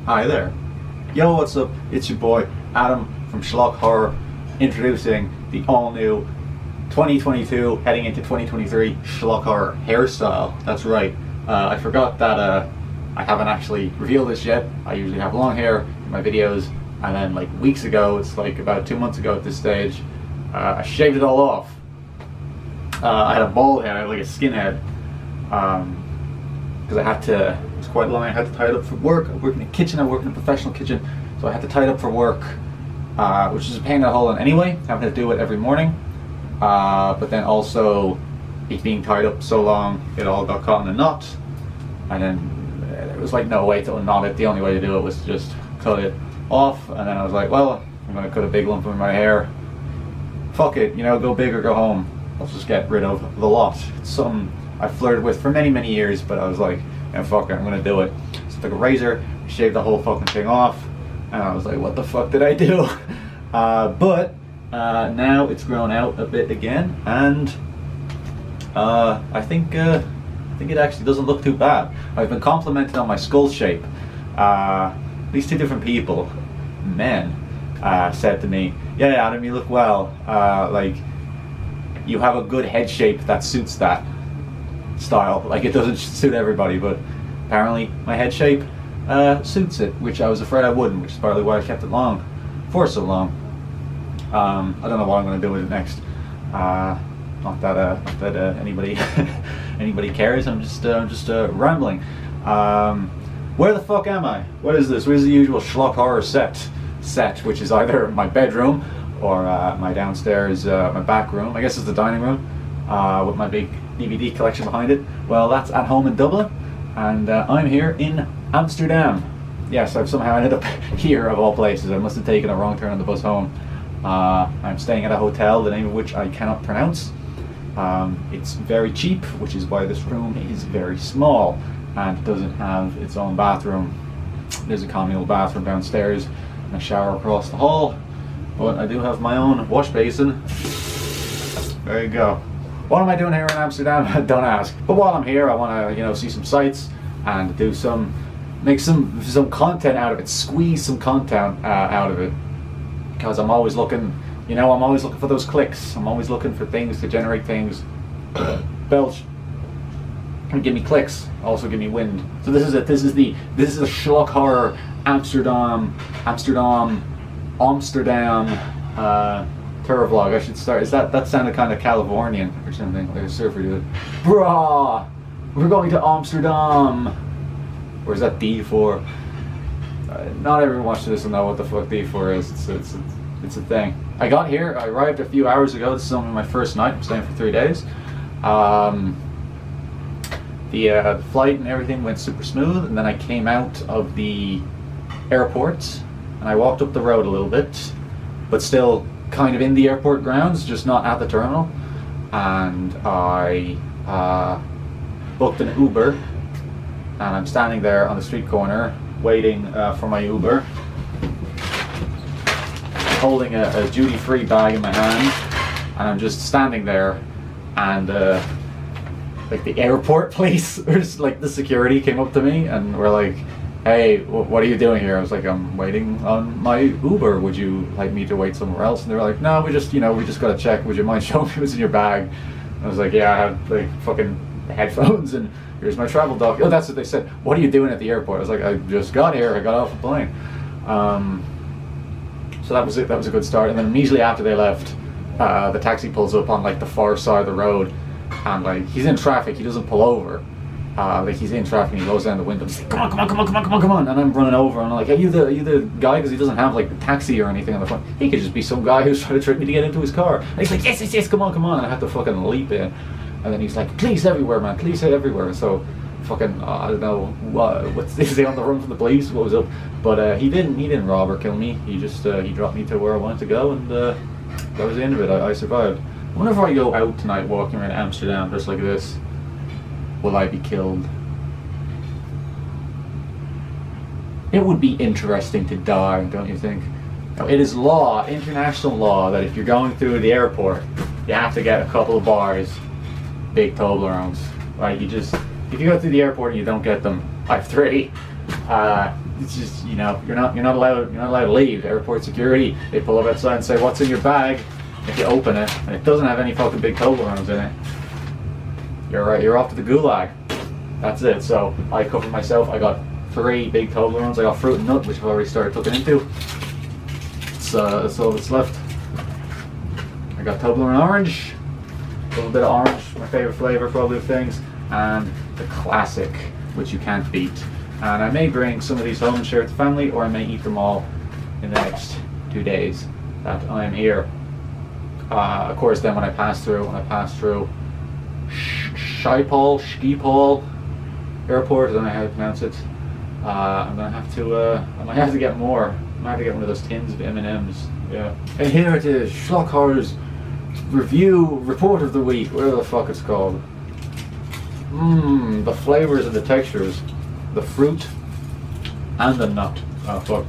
Hi there. Yo, what's up? It's your boy Adam from Schlock Horror, introducing the all-new 2022 heading into 2023 Schlock Horror Hairstyle. That's right. I forgot that I haven't actually revealed this yet. I usually have long hair in my videos, and then like weeks ago, it's like about 2 months ago at this stage, I shaved it all off. I had a bald head, I had like a skinhead, because I had to, it was quite long, I had to tie it up for work. I work in a kitchen, I work in a professional kitchen, so I had to tie it up for work, which is a pain in the hole in anyway, having to do it every morning, but then also it being tied up so long, it all got caught in a knot, and then there was like no way to unknot it. The only way to do it was to just cut it off, and then I was like, well, I'm going to cut a big lump of my hair. Fuck it, you know, go big or go home. Let's just get rid of the lot. It's something I flirted with for many years, but I was like, yeah, fuck it, I'm gonna do it. So I took a razor, shaved the whole fucking thing off, and I was like, what the fuck did I do? But now it's grown out a bit again, and I think it actually doesn't look too bad. I've been complimented on my skull shape. These two different people, men, said to me, yeah, Adam, you look well. Like, you have a good head shape that suits that style. Like, it doesn't suit everybody, but apparently my head shape suits it, which I was afraid I wouldn't, which is partly why I kept it long for so long. I don't know what I'm going to do with it next. Not that anybody anybody cares. I'm just rambling. Where the fuck am I? What is this? What is the usual Schlock Horror set, which is either my bedroom or my downstairs, my back room. I guess it's the dining room with my big DVD collection behind it. Well, that's at home in Dublin, and I'm here in Amsterdam. Yes, I've somehow ended up here of all places. I must have taken a wrong turn on the bus home. I'm staying at a hotel, the name of which I cannot pronounce. It's very cheap, which is why this room is very small and doesn't have its own bathroom. There's a communal bathroom downstairs and a shower across the hall, but I do have my own wash basin. There you go. What am I doing here in Amsterdam? Don't ask. But while I'm here, I want to, see some sights and do make some content out of it, squeeze some content out of it, because I'm always looking, I'm always looking for those clicks. I'm always looking for things to generate things, belch, and give me clicks. Also give me wind. So this is a Schlock Horror Amsterdam tour vlog. I should start. That sounded kind of Californian or something, like a surfer dude. Brah, we're going to Amsterdam. Or is that D4? Not everyone watching this will know what the fuck D4 is. It's a thing. I got here. I arrived a few hours ago. This is only my first night. I'm staying for 3 days. The flight and everything went super smooth, and then I came out of the airport and I walked up the road a little bit, but still kind of in the airport grounds, just not at the terminal, and I booked an Uber, and I'm standing there on the street corner waiting for my Uber, holding a duty-free bag in my hand, and I'm just standing there, and like the airport police, or just like the security came up to me and were like, hey, what are you doing here? I was like, I'm waiting on my Uber. Would you like me to wait somewhere else? And they were like, no, we just got to check. Would you mind showing me what's in your bag? And I was like, yeah, I have like fucking headphones and here's my travel doc. Oh, that's what they said. What are you doing at the airport? I was like, I just got here. I got off the plane. So that was it. That was a good start. And then immediately after they left, the taxi pulls up on like the far side of the road, and like he's in traffic. He doesn't pull over. Like he's in traffic and he rolls down the window. He's like, come on, and I'm running over and I'm like, are you the guy? Because he doesn't have like the taxi or anything on the front. He could just be some guy who's trying to trick me to get into his car. And he's like, yes, come on, and I have to fucking leap in. And then he's like, police everywhere, man, police everywhere. So fucking I don't know what's is he on the run from the police? What was up? But he didn't rob or kill me. He just he dropped me to where I wanted to go, and that was the end of it. I survived. I wonder if I go out tonight walking around Amsterdam just like this, will I be killed? It would be interesting to die, don't you think? Now, it is law, international law, that if you're going through the airport, you have to get a couple of bars, big Toblerones, right? If you go through the airport and you don't get them, I have 3. It's just, you know, you're not allowed to leave. Airport security, they pull up outside and say, "What's in your bag?" If you open it and it doesn't have any fucking big Toblerones in it, you're off to the gulag. That's it. So I covered myself. I got 3 big Toblerones. I got fruit and nut, which I've already started looking into. That's all that's left. I got Toblerone orange, a little bit of orange, my favorite flavor probably of things, and the classic, which you can't beat. And I may bring some of these home and share with the family, or I may eat them all in the next 2 days that I am here. Of course, then when I pass through Schiphol Airport, I don't know how to pronounce it. I'm gonna have to. I might have to get more. I might have to get one of those tins of M&Ms. Yeah. And here it is, Schlockhor's report of the week. Whatever the fuck it's called. The flavors and the textures, the fruit and the nut. Oh fuck!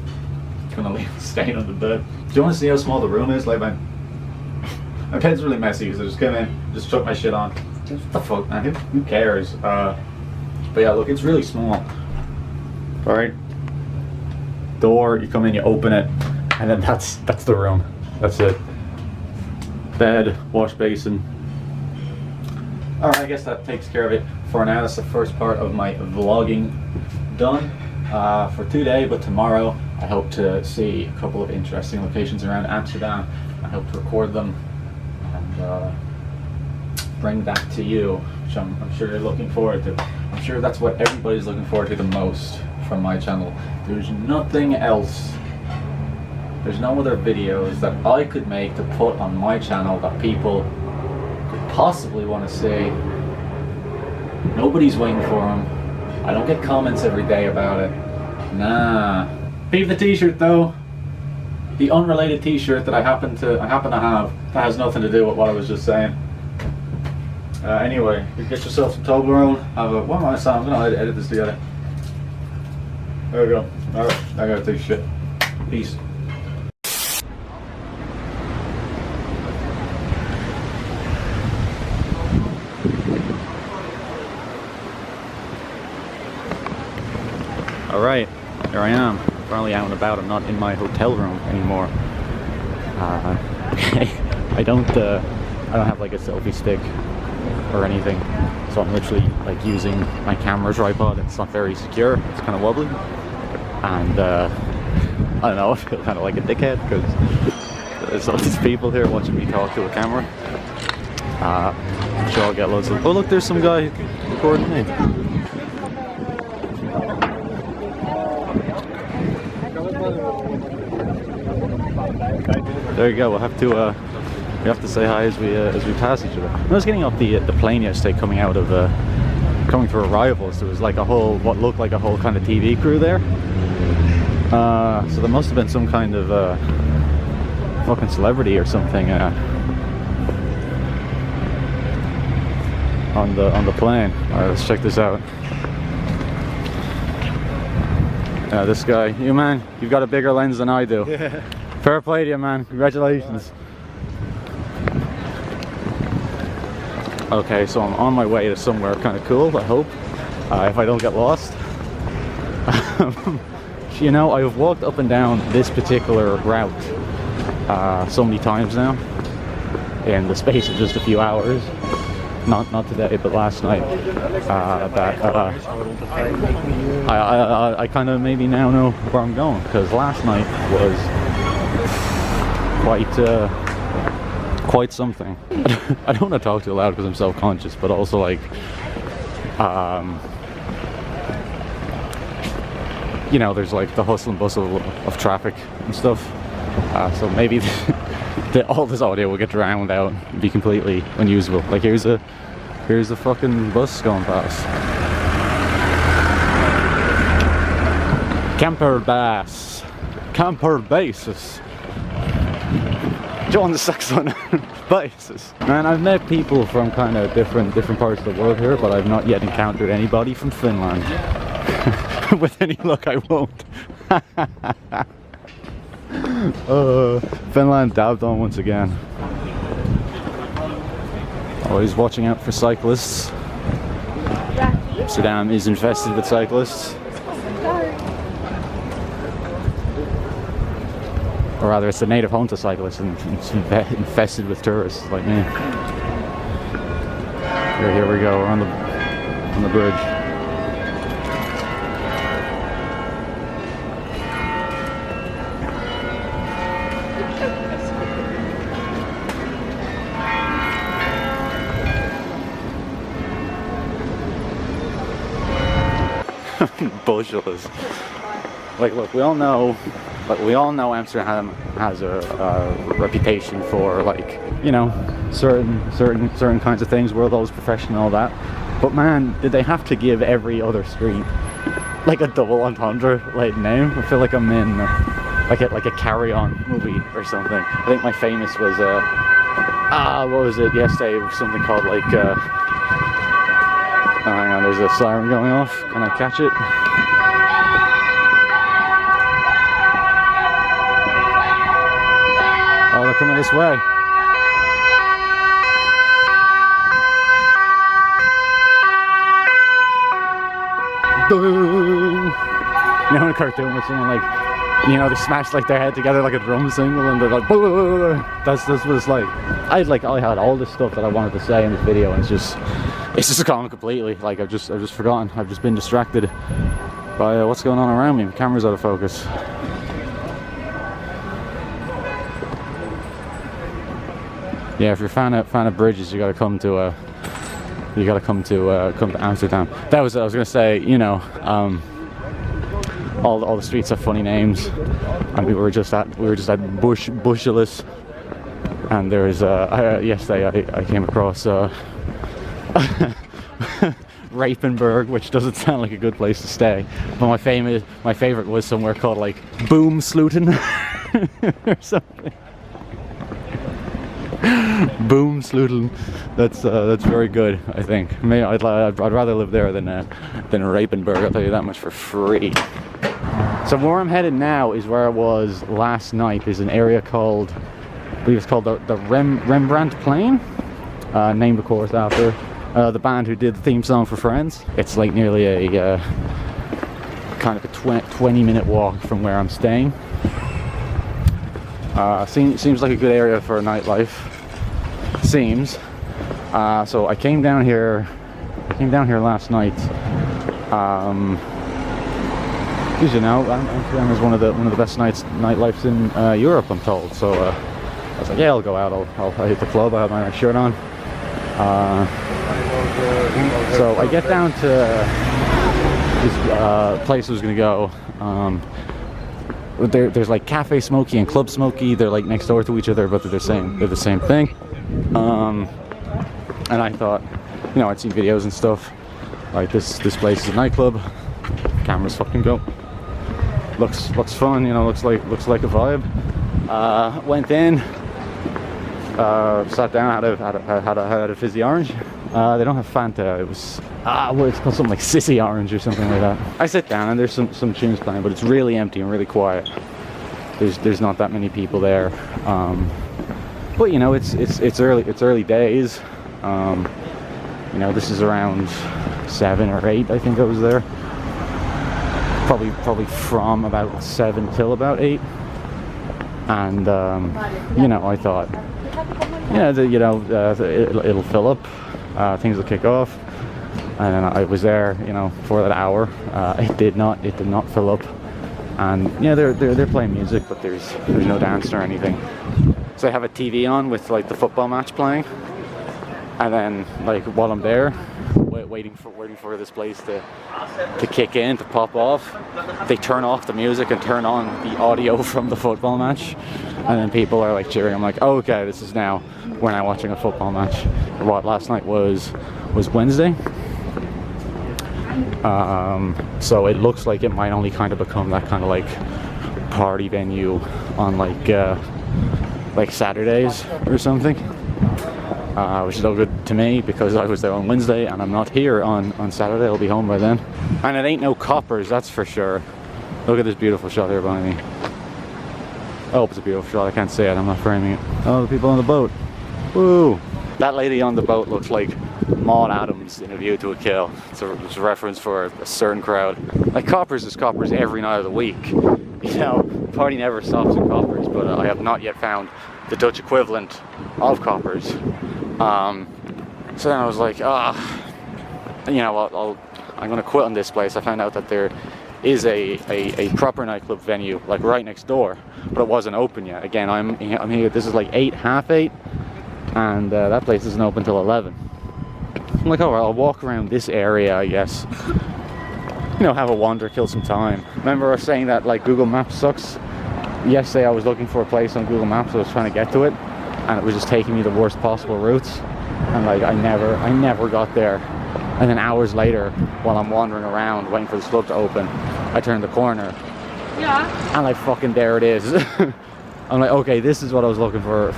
I'm gonna leave a stain on the bed. Do you want to see how small the room is? Like my bed's really messy because I just came in, just chucked my shit on. What the fuck, man? Who cares? But yeah, look, it's really small. All right. Door, you come in, you open it, and then that's the room. That's it. Bed, wash basin. All right, I guess that takes care of it for now. That's the first part of my vlogging done for today. But tomorrow, I hope to see a couple of interesting locations around Amsterdam. I hope to record them and bring that to you, which I'm sure you're looking forward to. I'm sure that's what everybody's looking forward to the most from my channel. There's nothing else. There's no other videos that I could make to put on my channel that people could possibly want to see. Nobody's waiting for them. I don't get comments every day about it. Nah. Leave the t-shirt though. The unrelated t-shirt that I happen to have, that has nothing to do with what I was just saying. Anyway, you get yourself some Toblerone. What am I saying? I'm gonna edit this together. There we go. Alright, I gotta take shit. Peace. Alright, here I am. Finally out and about. I'm not in my hotel room anymore. I don't have like a selfie stick or anything, so I'm literally like using my camera tripod. It's not very secure, it's kind of wobbly, and I don't know, I feel kind of like a dickhead because there's all these people here watching me talk to a camera. I'm sure I'll get loads of, oh look, there's some guy recording me. There you go, we'll have to we have to say hi as we pass each other. When I was getting off the plane yesterday, coming through arrivals, there was like what looked like a whole kind of TV crew there. So there must have been some kind of fucking celebrity or something on the plane. All right, let's check this out. This guy, you man, you've got a bigger lens than I do. Yeah. Fair play to you, man. Congratulations. Okay, so I'm on my way to somewhere kind of cool, I hope, if I don't get lost. You know, I've walked up and down this particular route so many times now, in the space of just a few hours. Not today, but last night. I kind of maybe now know where I'm going, because last night was quite something. I don't want to talk too loud because I'm self-conscious, but also like, you know, there's like the hustle and bustle of traffic and stuff. So maybe all this audio will get drowned out and be completely unusable. Like here's a fucking bus going past. Camper basis. Join the Saxon basis. Man, I've met people from kind of different parts of the world here, but I've not yet encountered anybody from Finland. With any luck, I won't. Finland dabbed on once again. Always watching out for cyclists. Amsterdam is infested with cyclists. or rather it's a native home to cyclists, and it's infested with tourists like me. Here we go, we're on the bridge. Bushels. Like, look, we all know Amsterdam has a reputation for, like, you know, certain kinds of things, world always professional and all that. But man, did they have to give every other street like a double entendre like name? I feel like I'm in like a Carry-On movie or something. I think my famous was what was it yesterday? It was something called like oh, hang on, there's a siren going off. Can I catch it? Oh, they're coming this way. Boom! You know in a cartoon with someone like, you know, they smash like their head together like a drum cymbal and they're like, boom! That's what it's like. I had all this stuff that I wanted to say in this video, and it's just gone completely. Like I've just forgotten. I've just been distracted by what's going on around me. The camera's out of focus. Yeah, if you're a fan of bridges, you gotta come to Amsterdam. I was gonna say, you know, all the streets have funny names, and we were just at Bushels, and there's yesterday I came across Rapenburg, which doesn't sound like a good place to stay. But my favorite was somewhere called like Boomsluiten or something. Boomsluiten. That's very good. I think. Maybe I'd rather live there than Rapenburg. I'll tell you that much for free. So where I'm headed now is where I was last night. There's an area called, I believe it's called the Rembrandtplein, named of course after the band who did the theme song for Friends. It's like nearly a kind of a 20-minute walk from where I'm staying. Seems like a good area for a nightlife. Seems. So I came down here last night. Because you know, Amsterdam is one of the best nightlifes in Europe, I'm told. So I was like, yeah, I'll go out. I'll hit the club. I have my nice shirt on. So I get down to this place I was gonna go. There's like Cafe Smoky and Club Smoky. They're like next door to each other, but they're the same thing. And I thought, you know, I'd seen videos and stuff. Like this place is a nightclub. Cameras fucking go. Looks fun, you know. Looks like a vibe. Went in. Sat down. Had a fizzy orange. They don't have Fanta. It was it's called something like Sissy Orange or something like that. I sit down and there's some tunes playing, but it's really empty and really quiet. There's not that many people there. But you know, it's early days. You know, this is around 7 or 8. I think I was there. Probably from about 7 till about 8. And you know, I thought, yeah, it'll fill up. Things will kick off, and then I was there, you know, for that hour. It did not fill up, and yeah, they're playing music, but there's no dance or anything. So I have a TV on with like the football match playing, and then like while I'm there, waiting for this place to kick in, to pop off, they turn off the music and turn on the audio from the football match, and then people are like cheering. I'm like, oh, okay, this is now we're now watching a football match. What last night was Wednesday, so it looks like it might only kind of become that kind of like party venue on like Saturdays or something. Which is all good to me because I was there on Wednesday and I'm not here on Saturday. I'll be home by then. And it ain't no coppers, that's for sure. Look at this beautiful shot here behind me. Oh, it's a beautiful shot. I can't say it. I'm not framing it. Oh, the people on the boat. Woo! That lady on the boat looks like Maud Adams in A View to a Kill. It's a reference for a certain crowd. Like coppers is coppers every night of the week. you know, party never stops in Coppers, but I have not yet found the Dutch equivalent of Coppers. So then I was like, you know, I'm gonna quit on this place. I found out that there is a proper nightclub venue like right next door, but it wasn't open yet. Again, I'm here. This is like 8, half 8, and that place isn't open till 11. I'm like, oh, well, I'll walk around this area, I guess. You know, have a wander, kill some time. Remember I was saying that like Google Maps sucks? Yesterday I was looking for a place on Google Maps. I was trying to get to it, and it was just taking me the worst possible routes. And like I never got there. And then hours later, while I'm wandering around waiting for the club to open, I turn the corner. Yeah. And like fucking there it is. I'm like, okay, this is what I was looking for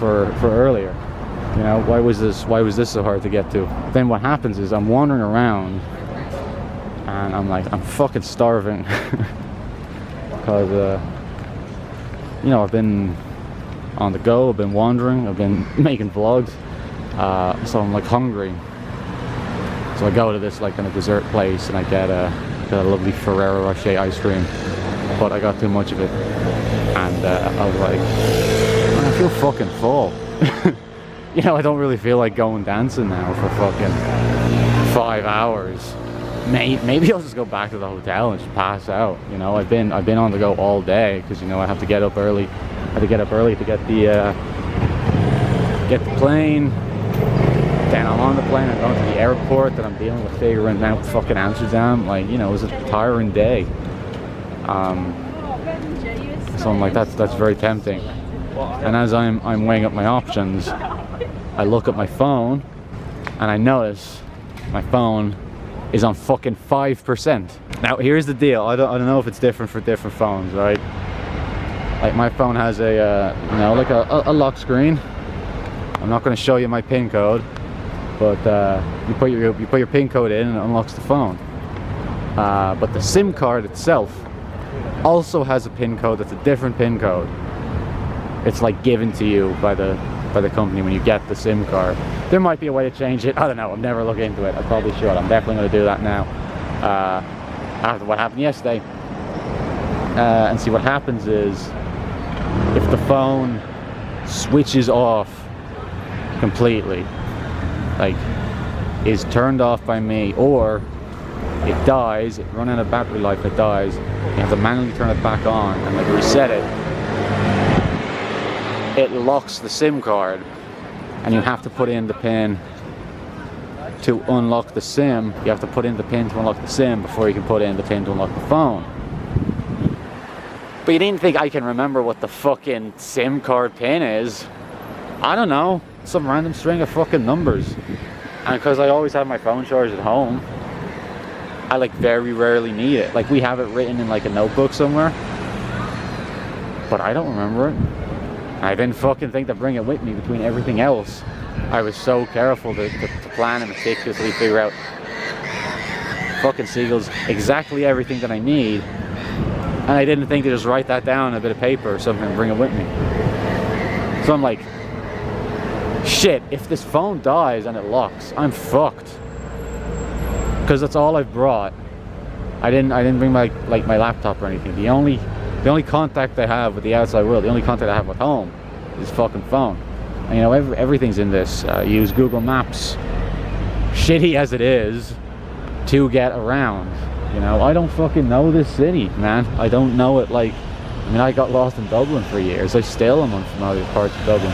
earlier. You know, why was this so hard to get to? Then what happens is I'm wandering around and I'm like, I'm fucking starving. Because you know, I've been on the go, I've been wandering, I've been making vlogs. So I'm like hungry. So I go to this like kind of dessert place and I get a lovely Ferrero Rocher ice cream, but I got too much of it, and I was like, man, I feel fucking full. You know, I don't really feel like going dancing now for fucking 5 hours. Maybe I'll just go back to the hotel and just pass out. You know, I've been on the go all day because, you know, I have to get up early. I had to get up early to get the plane. Then I'm on the plane, I'm going to the airport, and I'm dealing with figuring out fucking Amsterdam. Like, you know, it was a tiring day. So I'm like, that's very tempting. And as I'm weighing up my options, I look at my phone, and I notice my phone is on fucking 5%. Now here's the deal. I don't know if it's different for different phones, right? Like my phone has a you know, like a lock screen. I'm not going to show you my PIN code. But you put your PIN code in and it unlocks the phone. But the SIM card itself also has a PIN code that's a different PIN code. It's like given to you by the company when you get the SIM card. There might be a way to change it. I don't know. I've never looked into it. I probably should. I'm definitely going to do that now. After what happened yesterday. And see, what happens is if the phone switches off completely, like is turned off by me, or it dies, it runs out of battery life, it dies, you have to manually turn it back on and like reset it. It locks the SIM card, and you have to put in the PIN to unlock the SIM. You have to put in the PIN to unlock the SIM before you can put in the PIN to unlock the phone. But you didn't think I can remember what the fucking SIM card PIN is? I don't know. Some random string of fucking numbers. And because I always have my phone charged at home, I like very rarely need it. Like we have it written in like a notebook somewhere, but I don't remember it. I didn't fucking think to bring it with me between everything else. I was so careful to plan and meticulously figure out fucking seagulls exactly everything that I need, and I didn't think to just write that down on a bit of paper or something and bring it with me. So I'm like, shit, if this phone dies and it locks, I'm fucked. Because that's all I've brought. I didn't bring my laptop or anything. The only contact I have with the outside world, the only contact I have with home is fucking phone. And you know, everything's in this. Use Google Maps, shitty as it is, to get around. You know, I don't fucking know this city, man. I don't know it. Like, I mean, I got lost in Dublin for years. I still am unfamiliar with parts of Dublin.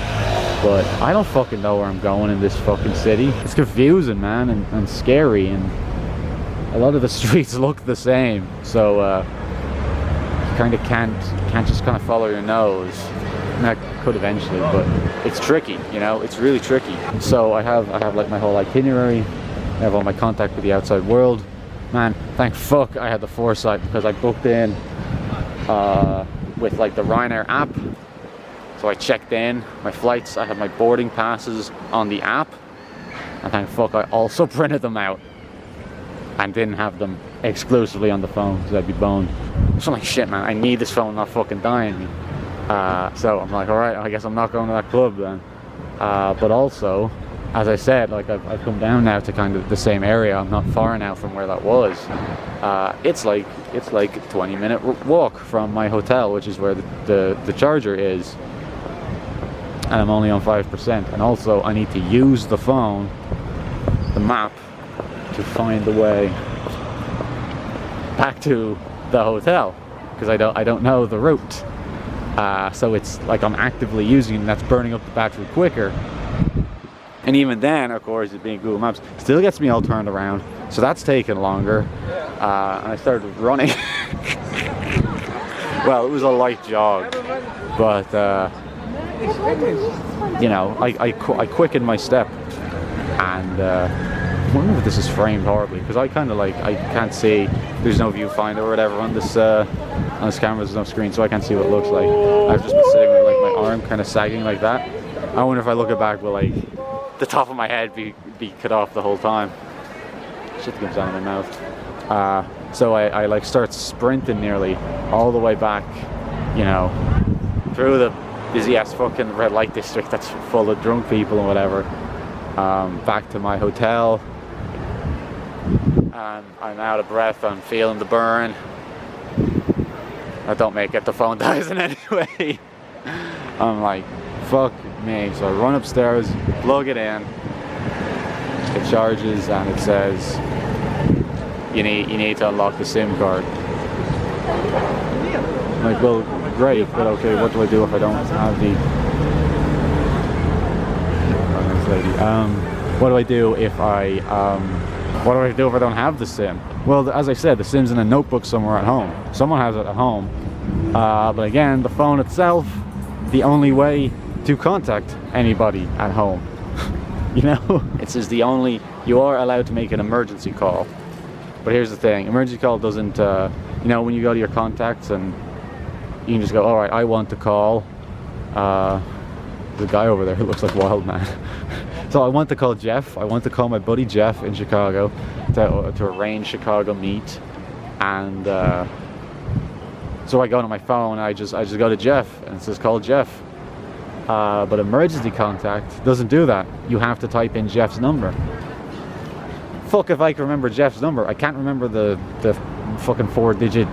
But I don't fucking know where I'm going in this fucking city. It's confusing, man, and scary, and a lot of the streets look the same. So you kind of can't just kind of follow your nose. I mean, I could eventually, but it's tricky, you know. It's really tricky. So I have like my whole itinerary. I have all my contact with the outside world. Man, thank fuck I had the foresight, because I booked in with like the Ryanair app. So I checked in my flights, I had my boarding passes on the app, and thank fuck I also printed them out and didn't have them exclusively on the phone, because I'd be boned. So I'm like, shit, man, I need this phone not fucking dying me. So I'm like, alright, I guess I'm not going to that club then. But also, as I said, like I've come down now to kind of the same area. I'm not far now from where that was. It's like a 20-minute walk from my hotel, which is where the charger is, and I'm only on 5%. And also I need to use the phone, the map, to find the way back to the hotel, because I don't know the route. So it's like I'm actively using it, and that's burning up the battery quicker. And even then, of course, it being Google Maps, still gets me all turned around. So that's taken longer. And I started running. Well, it was a light jog, but you know, I quickened my step. And I wonder if this is framed horribly, because I kind of like, I can't see. There's no viewfinder or whatever on this camera. There's no screen, so I can't see what it looks like. I've just been sitting with like my arm kind of sagging like that. I wonder if I look it back, will like the top of my head be cut off the whole time. Shit comes down in my mouth. So I like start sprinting nearly all the way back, you know, through the busy ass fucking red light district that's full of drunk people and whatever, back to my hotel. And I'm out of breath, I'm feeling the burn. I don't make it, the phone dies in any way. I'm like, fuck me. So I run upstairs, plug it in, it charges, and it says you need to unlock the SIM card. I'm like, well, great, but okay, what do I do if I don't have the... Oh, nice lady. What do I do if I don't have the SIM? Well, as I said, the SIM's in a notebook somewhere at home. Someone has it at home. But again, the phone itself, the only way to contact anybody at home. You know, it says you are allowed to make an emergency call. But here's the thing, emergency call doesn't, you know, when you go to your contacts and you can just go, all right, I want to call, the guy over there who looks like Wild Man. So I want to call Jeff. I want to call my buddy Jeff in Chicago to arrange Chicago meet. And so I go to my phone, I just go to Jeff, and it says call Jeff. But emergency contact doesn't do that. You have to type in Jeff's number. Fuck if I can remember Jeff's number. I can't remember the fucking 4-digit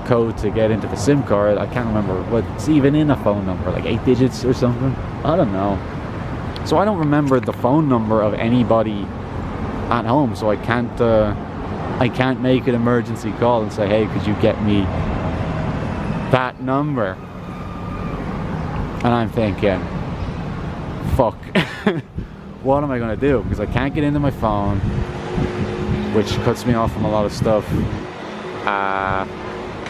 code to get into the SIM card. I can't remember what's even in a phone number, like 8 digits or something. I don't know. So I don't remember the phone number of anybody at home. So I can't make an emergency call and say, hey, could you get me that number? And I'm thinking, fuck, what am I going to do? Because I can't get into my phone, which cuts me off from a lot of stuff.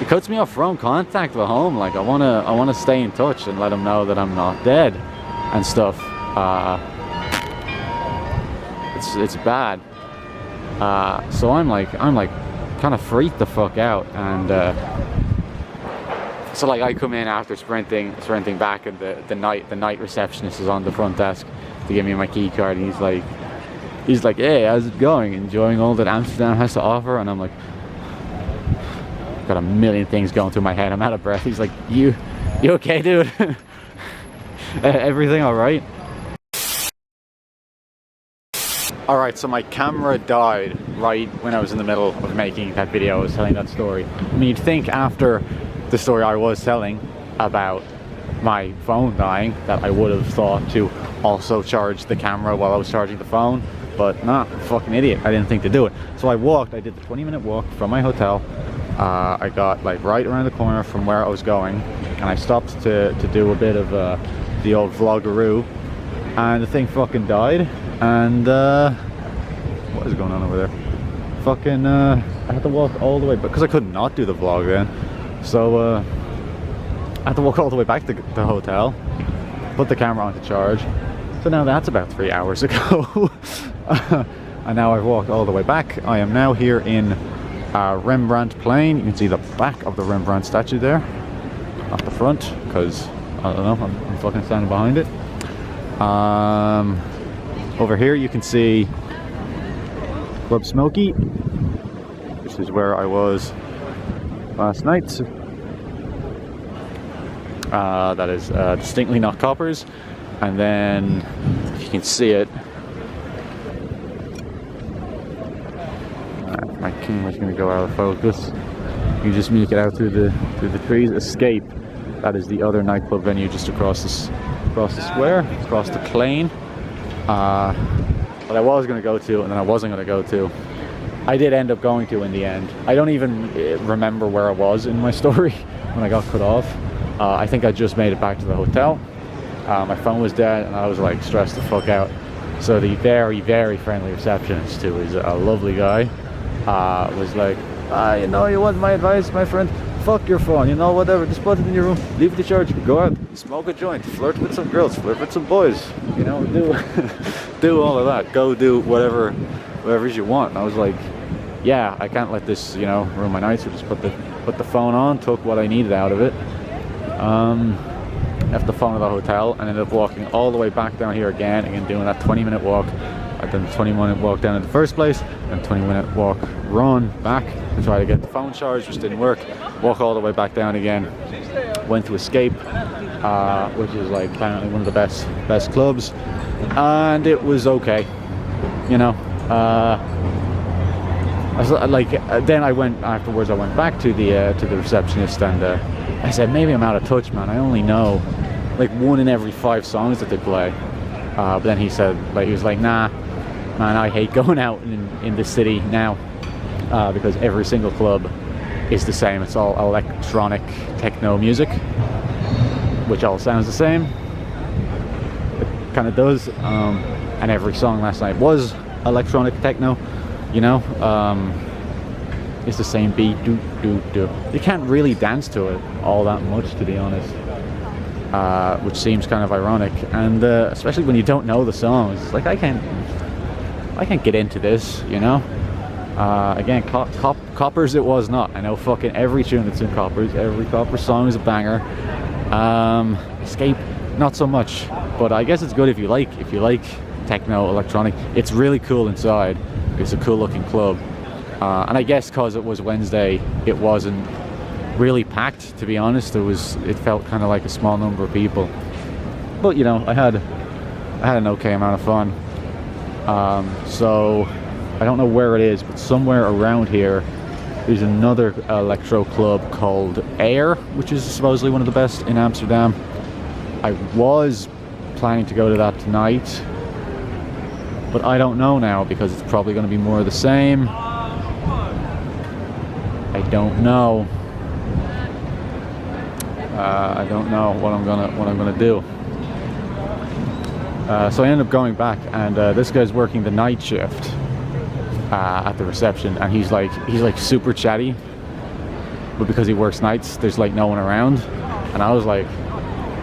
It cuts me off from contact with home. Like I wanna stay in touch and let them know that I'm not dead and stuff. It's bad. So I'm like kind of freaked the fuck out, and so like I come in after sprinting back, and the night receptionist is on the front desk to give me my key card, and he's like, hey, how's it going? Enjoying all that Amsterdam has to offer? And I'm like, got a million things going through my head. I'm out of breath. He's like, you okay, dude? Everything all right? All right, so my camera died right when I was in the middle of making that video. I was telling that story. I mean, you'd think after the story I was telling about my phone dying that I would have thought to also charge the camera while I was charging the phone, but nah, I'm a fucking idiot. I didn't think to do it. So I did the 20-minute walk from my hotel. I got like right around the corner from where I was going, and I stopped to do a bit of the old vlogaroo, and the thing fucking died. And what is going on over there? Fucking I had to walk all the way, because I could not do the vlog then. So I had to walk all the way back to the hotel, put the camera on to charge. So now that's about 3 hours ago. And now I've walked all the way back. I am now here in Rembrandtplein. You can see the back of the Rembrandt statue there, not the front, because I don't know, I'm fucking standing behind it. Over here you can see Club Smoky, which is where I was last night. That is distinctly not Coppers. And then, if you can see it, We're just gonna go out of focus. You just make it out through the trees. Escape. That is the other nightclub venue just across the square, across the plain. But I was gonna go to, and then I wasn't gonna go to. I did end up going to in the end. I don't even remember where I was in my story when I got cut off. I think I just made it back to the hotel. My phone was dead, and I was like stressed the fuck out. So the very, very friendly receptionist, who is a lovely guy, was like, you know, you want my advice, my friend? Fuck your phone, you know, whatever, just put it in your room, leave it to charge, go out, smoke a joint, flirt with some girls, flirt with some boys, you know, do all of that, go do whatever you want. And I was like, yeah, I can't let this, you know, ruin my night, so just put the phone on, took what I needed out of it, left the phone at the hotel, and ended up walking all the way back down here again doing that 20-minute walk. I'd done the 20-minute walk down in the first place, and 20-minute walk run back to try to get the phone charged, which didn't work. Walk all the way back down again. Went to Escape, which is like apparently one of the best clubs, and it was okay, you know. Then I went afterwards. I went back to the receptionist, and I said, maybe I'm out of touch, man. I only know like 1 in every 5 songs that they play. But then he said, he was like, nah, man, I hate going out in the city now, because every single club is the same. It's all electronic techno music, which all sounds the same. It kind of does. And every song last night was electronic techno, you know. It's the same beat, do. You can't really dance to it all that much, to be honest. Which seems kind of ironic, and especially when you don't know the songs. It's like, I can't get into this, you know. Again, Coppers it was not. I know fucking every tune that's in Coppers. Every Coppers song is a banger. Escape, not so much. But I guess it's good if you like techno, electronic. It's really cool inside. It's a cool looking club. And I guess because it was Wednesday, it wasn't really packed, to be honest. It felt kind of like a small number of people, but you know, I had an okay amount of fun. So I don't know where it is, but somewhere around here there's another electro club called Air, which is supposedly one of the best in Amsterdam. I was planning to go to that tonight, but I don't know now, because it's probably going to be more of the same. I don't know. I don't know what I'm gonna do. So I ended up going back, and this guy's working the night shift at the reception, and he's like super chatty, but because he works nights, there's like no one around, and I was like,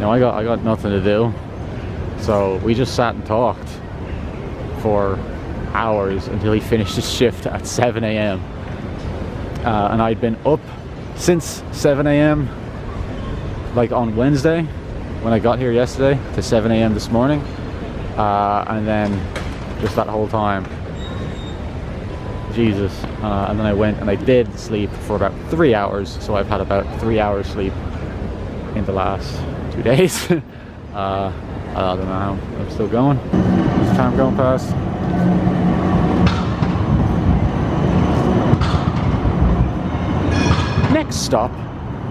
no, I got nothing to do. So we just sat and talked for hours until he finished his shift at 7 a.m. And I'd been up since 7 a.m. like on Wednesday when I got here yesterday to 7 a.m. this morning, and then just that whole time, Jesus. And then I went and I did sleep for about 3 hours, so I've had about 3 hours sleep in the last 2 days. I don't know how I'm still going. Is time going past? Next stop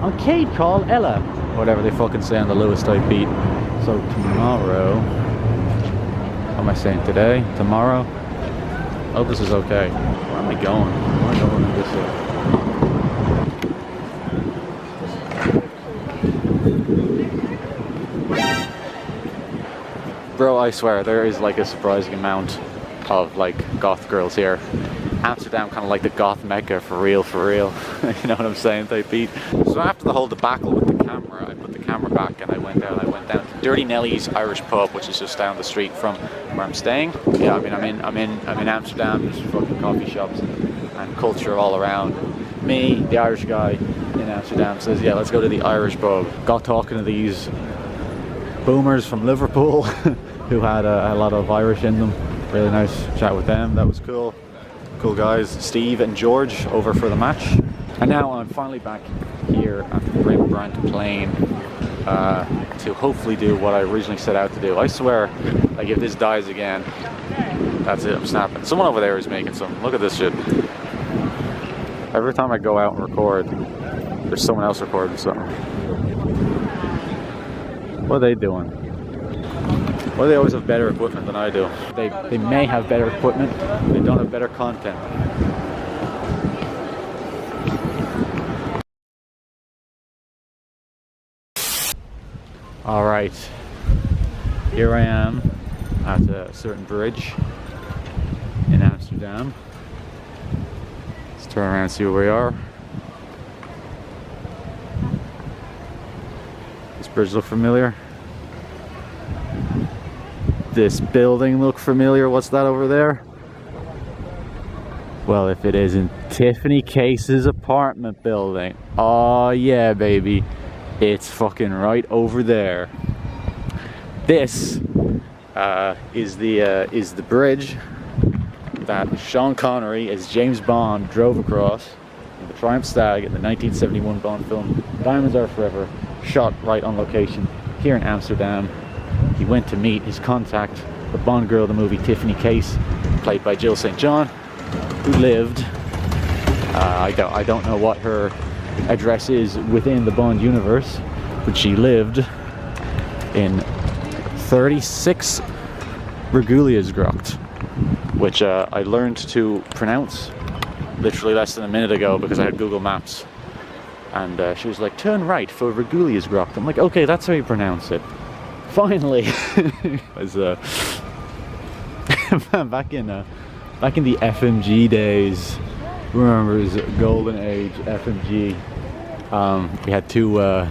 on Cade Call Ella, whatever they fucking say on the Lewis type beat. So tomorrow, what am I saying, today? Tomorrow? Oh, this is okay. Where am I going? Where am I going with this? Bro, I swear, there is like a surprising amount of like goth girls here. Amsterdam, kind of like the goth mecca, for real. You know what I'm saying, type beat. So after the whole debacle with the camera, I put the camera back and I went down to Dirty Nelly's Irish pub, which is just down the street from where I'm staying. Yeah, I mean, I'm in Amsterdam. There's fucking coffee shops and culture all around. Me, the Irish guy in Amsterdam, says, yeah, let's go to the Irish pub. Got talking to these boomers from Liverpool who had a lot of Irish in them. Really nice chat with them. That was cool. Cool guys, Steve and George, over for the match. And now I'm finally back here at Rembrandtplein to hopefully do what I originally set out to do. I swear, like, if this dies again, that's it, I'm snapping. Someone over there is making some, look at this shit. Every time I go out and record, there's someone else recording something. What are they doing? Why do they always have better equipment than I do? They may have better equipment, but they don't have better content. Alright, here I am at a certain bridge in Amsterdam. Let's turn around and see where we are. This bridge look familiar? This building look familiar? What's that over there? Well, if it isn't Tiffany Case's apartment building. Oh yeah, baby. It's fucking right over there. This is the bridge that Sean Connery as James Bond drove across in the Triumph Stag in the 1971 Bond film Diamonds Are Forever, shot right on location here in Amsterdam. He went to meet his contact, the Bond girl of the movie, Tiffany Case, played by Jill St. John, who lived, I don't know what her address is within the Bond universe, but she lived in 36 Reguliasgracht, which I learned to pronounce literally less than a minute ago because I had Google Maps, and she was like, turn right for Reguliasgracht. I'm like, okay, that's how you pronounce it. Finally. As back in the FMG days, remember his golden age FMG. We had two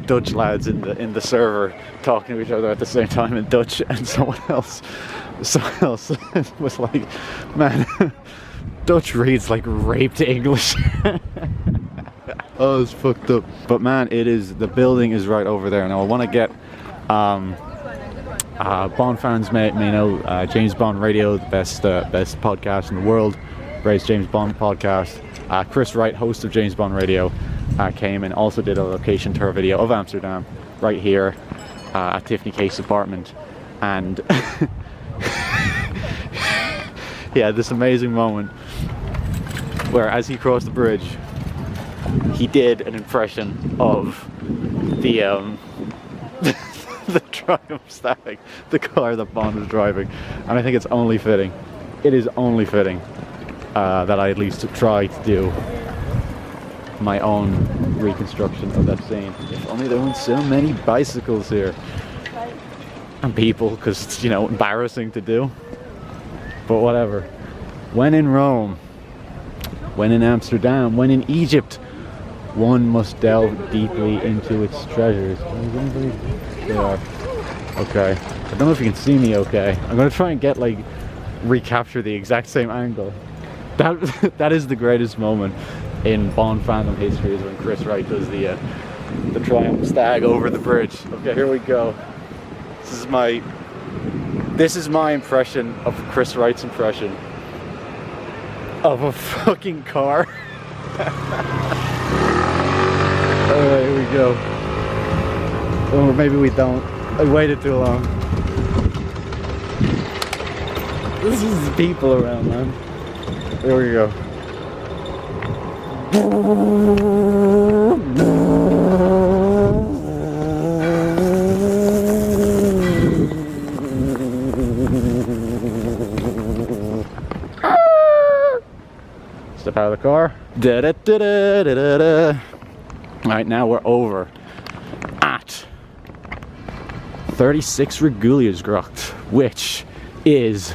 Dutch lads in the server talking to each other at the same time in Dutch, and someone else was like, man, Dutch reads like raped English. Oh, it's fucked up. But man, the building is right over there. Now I want to get Bond fans may know James Bond Radio, the best podcast in the world, greatest James Bond podcast. Chris Wright, host of James Bond Radio, came and also did a location tour video of Amsterdam right here at Tiffany Case's apartment, and he had this amazing moment where as he crossed the bridge he did an impression of the the Triumph Stag, the car that Bond was driving, and I think it's only fitting. It is only fitting that I at least try to do my own reconstruction of that scene. If only there weren't so many bicycles here and people, because it's, you know, embarrassing to do. But whatever. When in Rome, when in Amsterdam, when in Egypt, one must delve deeply into its treasures. They are. Okay. I don't know if you can see me okay. I'm going to try and get, like, recapture the exact same angle. That is the greatest moment in Bond fandom history, is when Chris Wright does the Triumph Stag over the bridge. Okay, here we go. This is my impression of Chris Wright's impression of a fucking car. Alright, here we go. Or maybe we don't. I waited too long. This is people around, man. Here we go. Step out of the car. Da da da da da da. Alright, now we're over at 36 Reguliasgracht, which is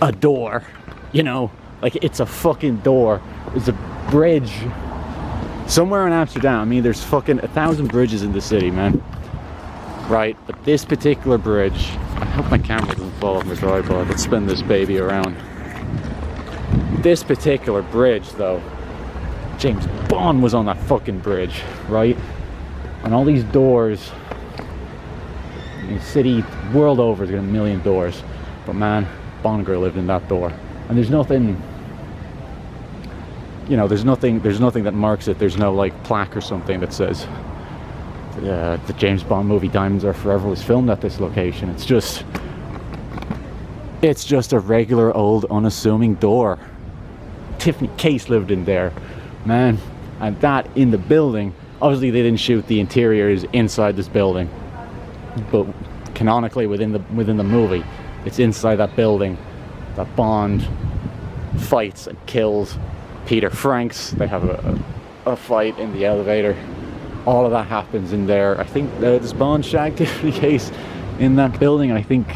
a door. You know, like, it's a fucking door. It's a bridge somewhere in Amsterdam. I mean, there's fucking 1,000 bridges in the city, man. Right, but this particular bridge, I hope my camera doesn't fall off my tripod. Let's spin this baby around. This particular bridge, though, James Bond was on that fucking bridge, right? And all these doors, the city world over has got a million doors, but man, Bond girl lived in that door. And there's nothing, you know, there's nothing that marks it. There's no, like, plaque or something that says the James Bond movie Diamonds Are Forever was filmed at this location. It's just a regular old unassuming door. Tiffany Case lived in there, man. And that in the building, obviously they didn't shoot the interiors inside this building, but canonically within the movie, it's inside that building that Bond fights and kills Peter Franks. They have a fight in the elevator. All of that happens in there. I think there's Bond shag Tiffany Case in that building, and I think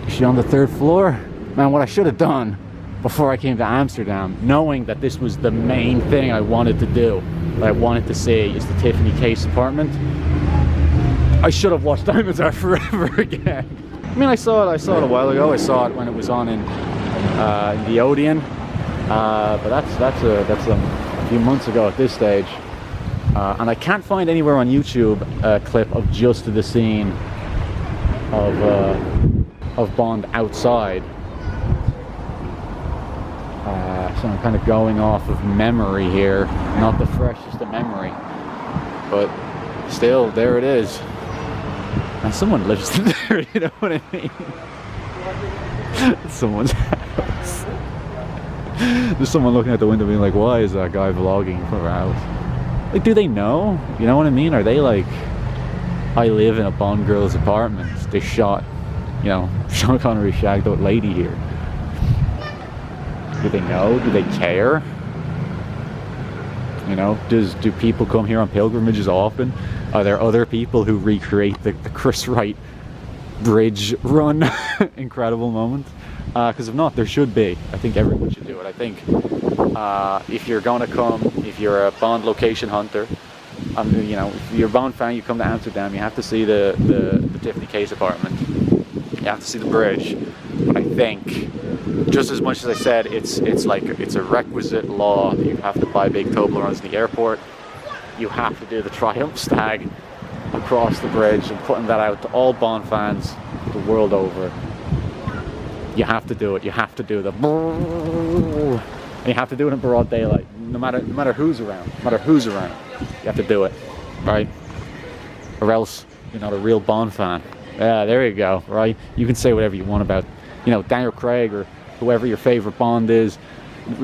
she's on the 3rd floor. Man, what I should have done before I came to Amsterdam, knowing that this was the main thing I wanted to do, that I wanted to see, is the Tiffany Case apartment, I should have watched Diamonds Are Forever again. I mean, I saw it a while ago. I saw it when it was on in the Odeon, but that's a few months ago at this stage. And I can't find anywhere on YouTube a clip of just the scene of Bond outside. So I'm kind of going off of memory here, not the freshest of memory, but still, there it is. And someone lives there, you know what I mean? It's someone's house. There's someone looking out the window being like, why is that guy vlogging from our house? Like, do they know? You know what I mean? Are they like, I live in a Bond girl's apartment. They shot, you know, Sean Connery shagged that lady here. Do they know? Do they care? You know, do people come here on pilgrimages often? Are there other people who recreate the Chris Wright bridge run incredible moment? Because if not, there should be. I think everyone should do it. I think if you're going to come, if you're a Bond location hunter, you know, if you're a Bond fan, you come to Amsterdam, you have to see the Tiffany Case apartment. You have to see the bridge. But I think, just as much as I said, it's a requisite law that you have to buy big Toblerones in the airport. You have to do the Triumph Stag across the bridge, and putting that out to all Bond fans the world over. You have to do it. You have to do the, and you have to do it in broad daylight. No matter who's around. No matter who's around, you have to do it, right? Or else you're not a real Bond fan. Yeah, there you go, right? You can say whatever you want about, you know, Daniel Craig or whoever your favorite Bond is.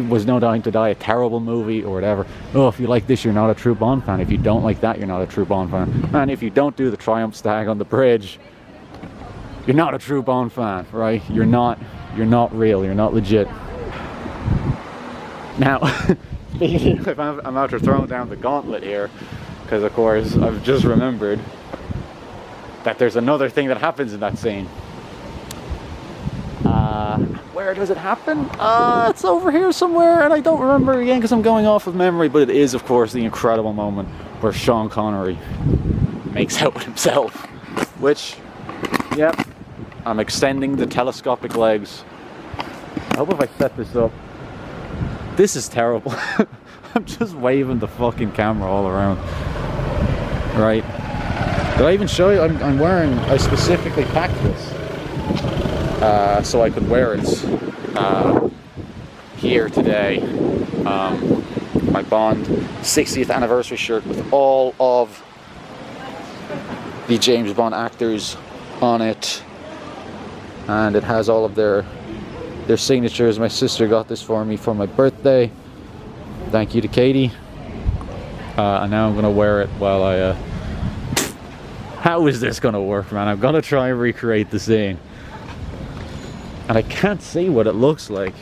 Was No Time to Die a terrible movie or whatever? Oh, if you like this, you're not a true Bond fan. If you don't like that, you're not a true Bond fan. And if you don't do the Triumph Stag on the bridge, you're not a true Bond fan, right? You're not real. You're not legit. Now, I'm after throwing down the gauntlet here, because of course I've just remembered that there's another thing that happens in that scene. Where does it happen? It's over here somewhere, and I don't remember again because I'm going off of memory, but it is, of course, the incredible moment where Sean Connery makes out with himself, which, yep, I'm extending the telescopic legs. I hope if I set this up, this is terrible. I'm just waving the fucking camera all around, right? Did I even show you? I specifically packed this so I could wear it here today. My Bond 60th anniversary shirt with all of the James Bond actors on it, and it has all of their signatures. My sister got this for me for my birthday. Thank you to Katie. And now I'm gonna wear it while I how is this gonna work, man? I'm gonna try and recreate the scene, and I can't see what it looks like.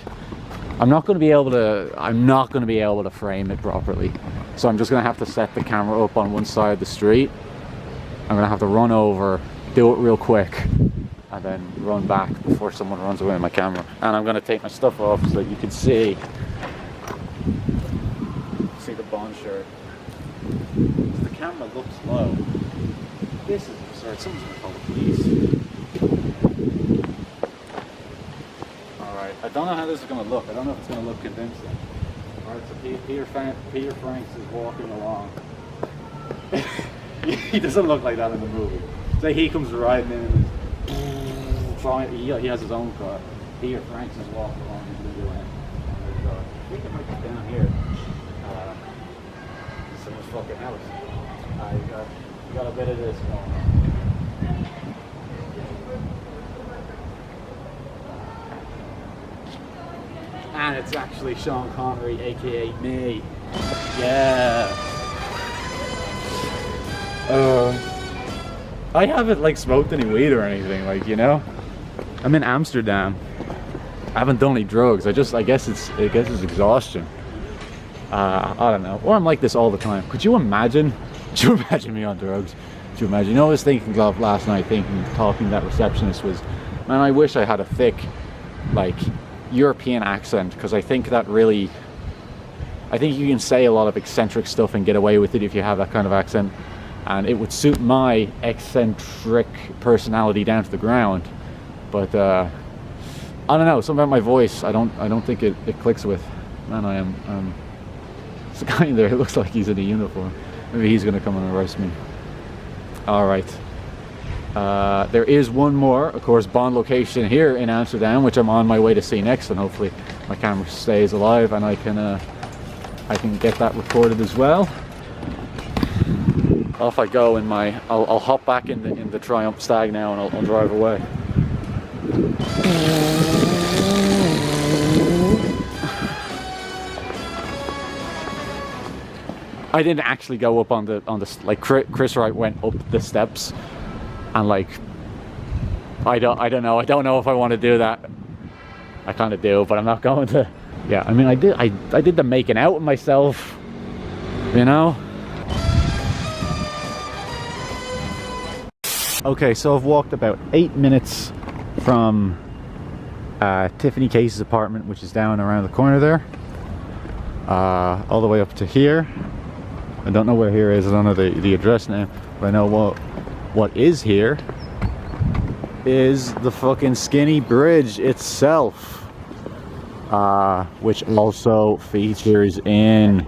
I'm not gonna be able to frame it properly, so I'm just gonna have to set the camera up on one side of the street. I'm gonna have to run over, do it real quick, and then run back before someone runs away with my camera. And I'm gonna take my stuff off so that you can see the Bond shirt. The camera looks low. This is absurd. Someone's gonna call the police. Alright, I don't know how this is gonna look. I don't know if it's gonna look convincing. Alright, so Peter Franks is walking along. He doesn't look like that in the movie. Say he comes riding in and he has his own car. Peter Franks is walking along his window end. I think it might be down here. Someone's fucking house. You got a bit of this going on. And it's actually Sean Connery, aka me. Yeah. I haven't like smoked any weed or anything, like, you know. I'm in Amsterdam. I haven't done any drugs. I guess it's exhaustion. I don't know. Or I'm like this all the time. Could you imagine? Could you imagine me on drugs? Could you imagine? You know, I was thinking of last night, talking to that receptionist was, man, I wish I had a thick, like, European accent, because I think you can say a lot of eccentric stuff and get away with it if you have that kind of accent, and it would suit my eccentric personality down to the ground. But I don't know, something about my voice I don't think it clicks with. Man, I am there's a guy in there who looks like he's in a uniform. Maybe he's gonna come and arrest me. All right. There is one more, of course, Bond location here in Amsterdam, which I'm on my way to see next, and hopefully my camera stays alive and I can get that recorded as well. Off I go in my. I'll hop back in the Triumph Stag now, and I'll drive away. I didn't actually go up on the like Chris Wright went up the steps, and like I don't know if I want to do that. I kind of do, but I'm not going to. Yeah, I mean I did the making out with myself, you know. Okay, so I've walked about 8 minutes from Tiffany Case's apartment, which is down around the corner there, all the way up to here. I don't know where here is. I don't know the address now, but I know what is here is the fucking Skinny Bridge itself, which also features in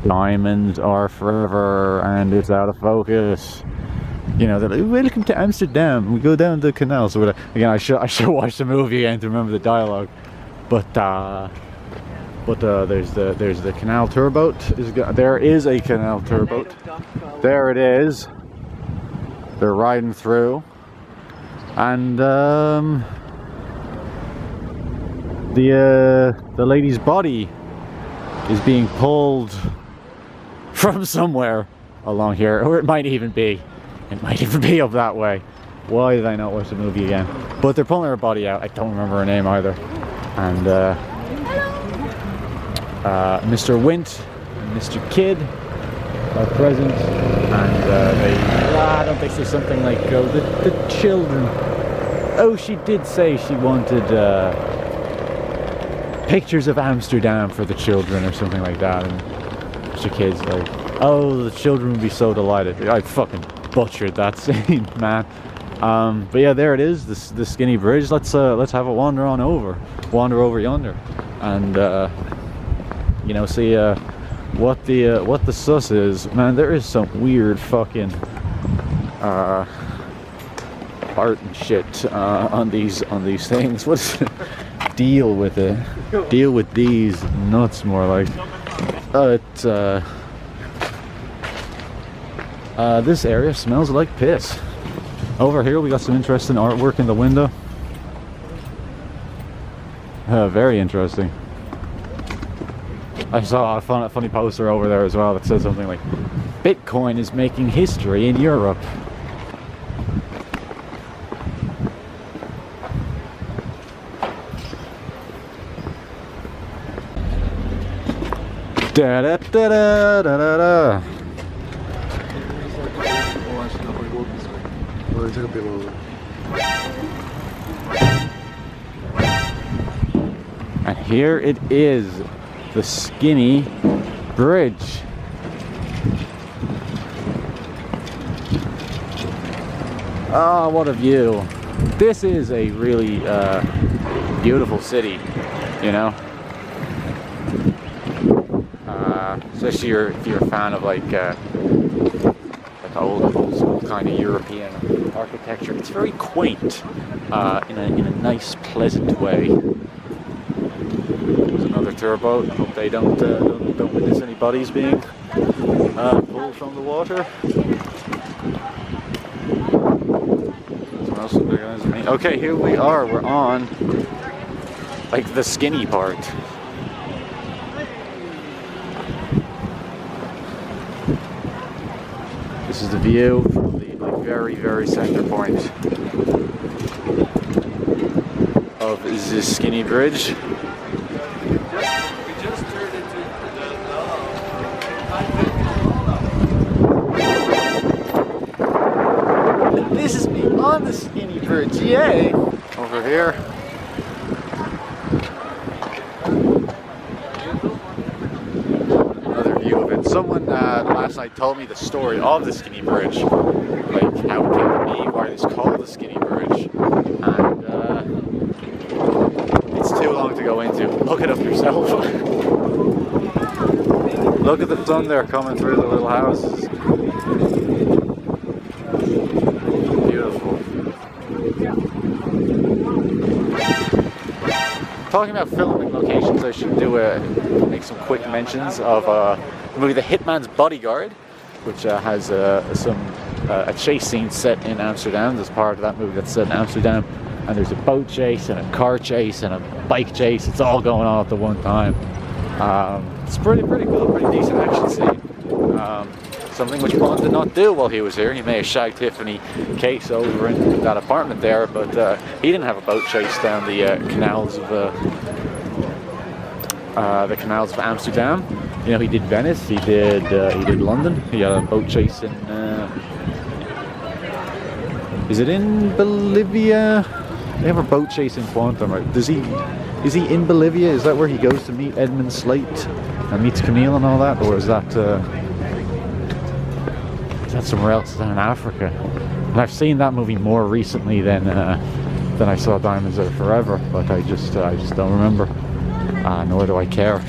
Diamonds Are Forever, and it's out of focus. You know, they're like, welcome to Amsterdam. We go down the canal. So again, I should watch the movie again to remember the dialogue. But there's the canal tour boat. There is a canal tour boat. There it is. They're riding through, and the lady's body is being pulled from somewhere along here, or it might even be up that way. Why did I not watch the movie again? But they're pulling her body out. I don't remember her name either. And Mr. Wint and Mr. Kidd are present, and I don't think there's something like the children. Oh, she did say she wanted pictures of Amsterdam for the children or something like that, and Mr. Kidd's like, oh, the children would be so delighted. I fucking butchered that scene, man. But yeah, there it is, the Skinny Bridge. Let's have a wander over yonder, and you know, see what the sus is. Man, there is some weird fucking art and shit on these things. What's deal with it? Deal with these nuts, more like. This area smells like piss. Over here we got some interesting artwork in the window. Very interesting. I saw a funny poster over there as well that said something like, Bitcoin is making history in Europe. Da da da da da da da. And here it is, the Skinny Bridge. Oh, what a view. This is a really beautiful city, you know. Especially if you're a fan of like old school kind of European architecture. It's very quaint in a nice, pleasant way. There's another tour boat. I hope they don't witness any bodies being pulled from the water. Someone else recognizes me. Okay, here we are. We're on like the skinny part. This is the view from the very, very center point of the skinny bridge. We just turned into This is me on the skinny bridge, yay! Over here. Another view of it. Someone last night told me the story of the skinny bridge. Like how it came to be, why it's called the skinny bridge. And it's too long to go into. Look it up yourself. Look at the sun there coming through the little houses. Beautiful. Talking about filming locations, I should make some quick mentions of the movie The Hitman's Bodyguard, which has a chase scene set in Amsterdam. There's part of that movie that's set in Amsterdam, and there's a boat chase and a car chase and a bike chase. It's all going on at the one time. It's pretty cool, pretty decent action scene. Something which Bond did not do while he was here. He may have shagged Tiffany case over in that apartment there, but he didn't have a boat chase down the canals of Amsterdam. You know, he did Venice, he did London. He had a boat chase in. Is it in Bolivia? They have a boat chase in Quantum, right? Is he in Bolivia? Is that where he goes to meet Edmund Slate and meets Camille and all that, or is that somewhere else than in Africa? And I've seen that movie more recently than I saw Diamonds Are Forever, but I just don't remember. Nor do I care.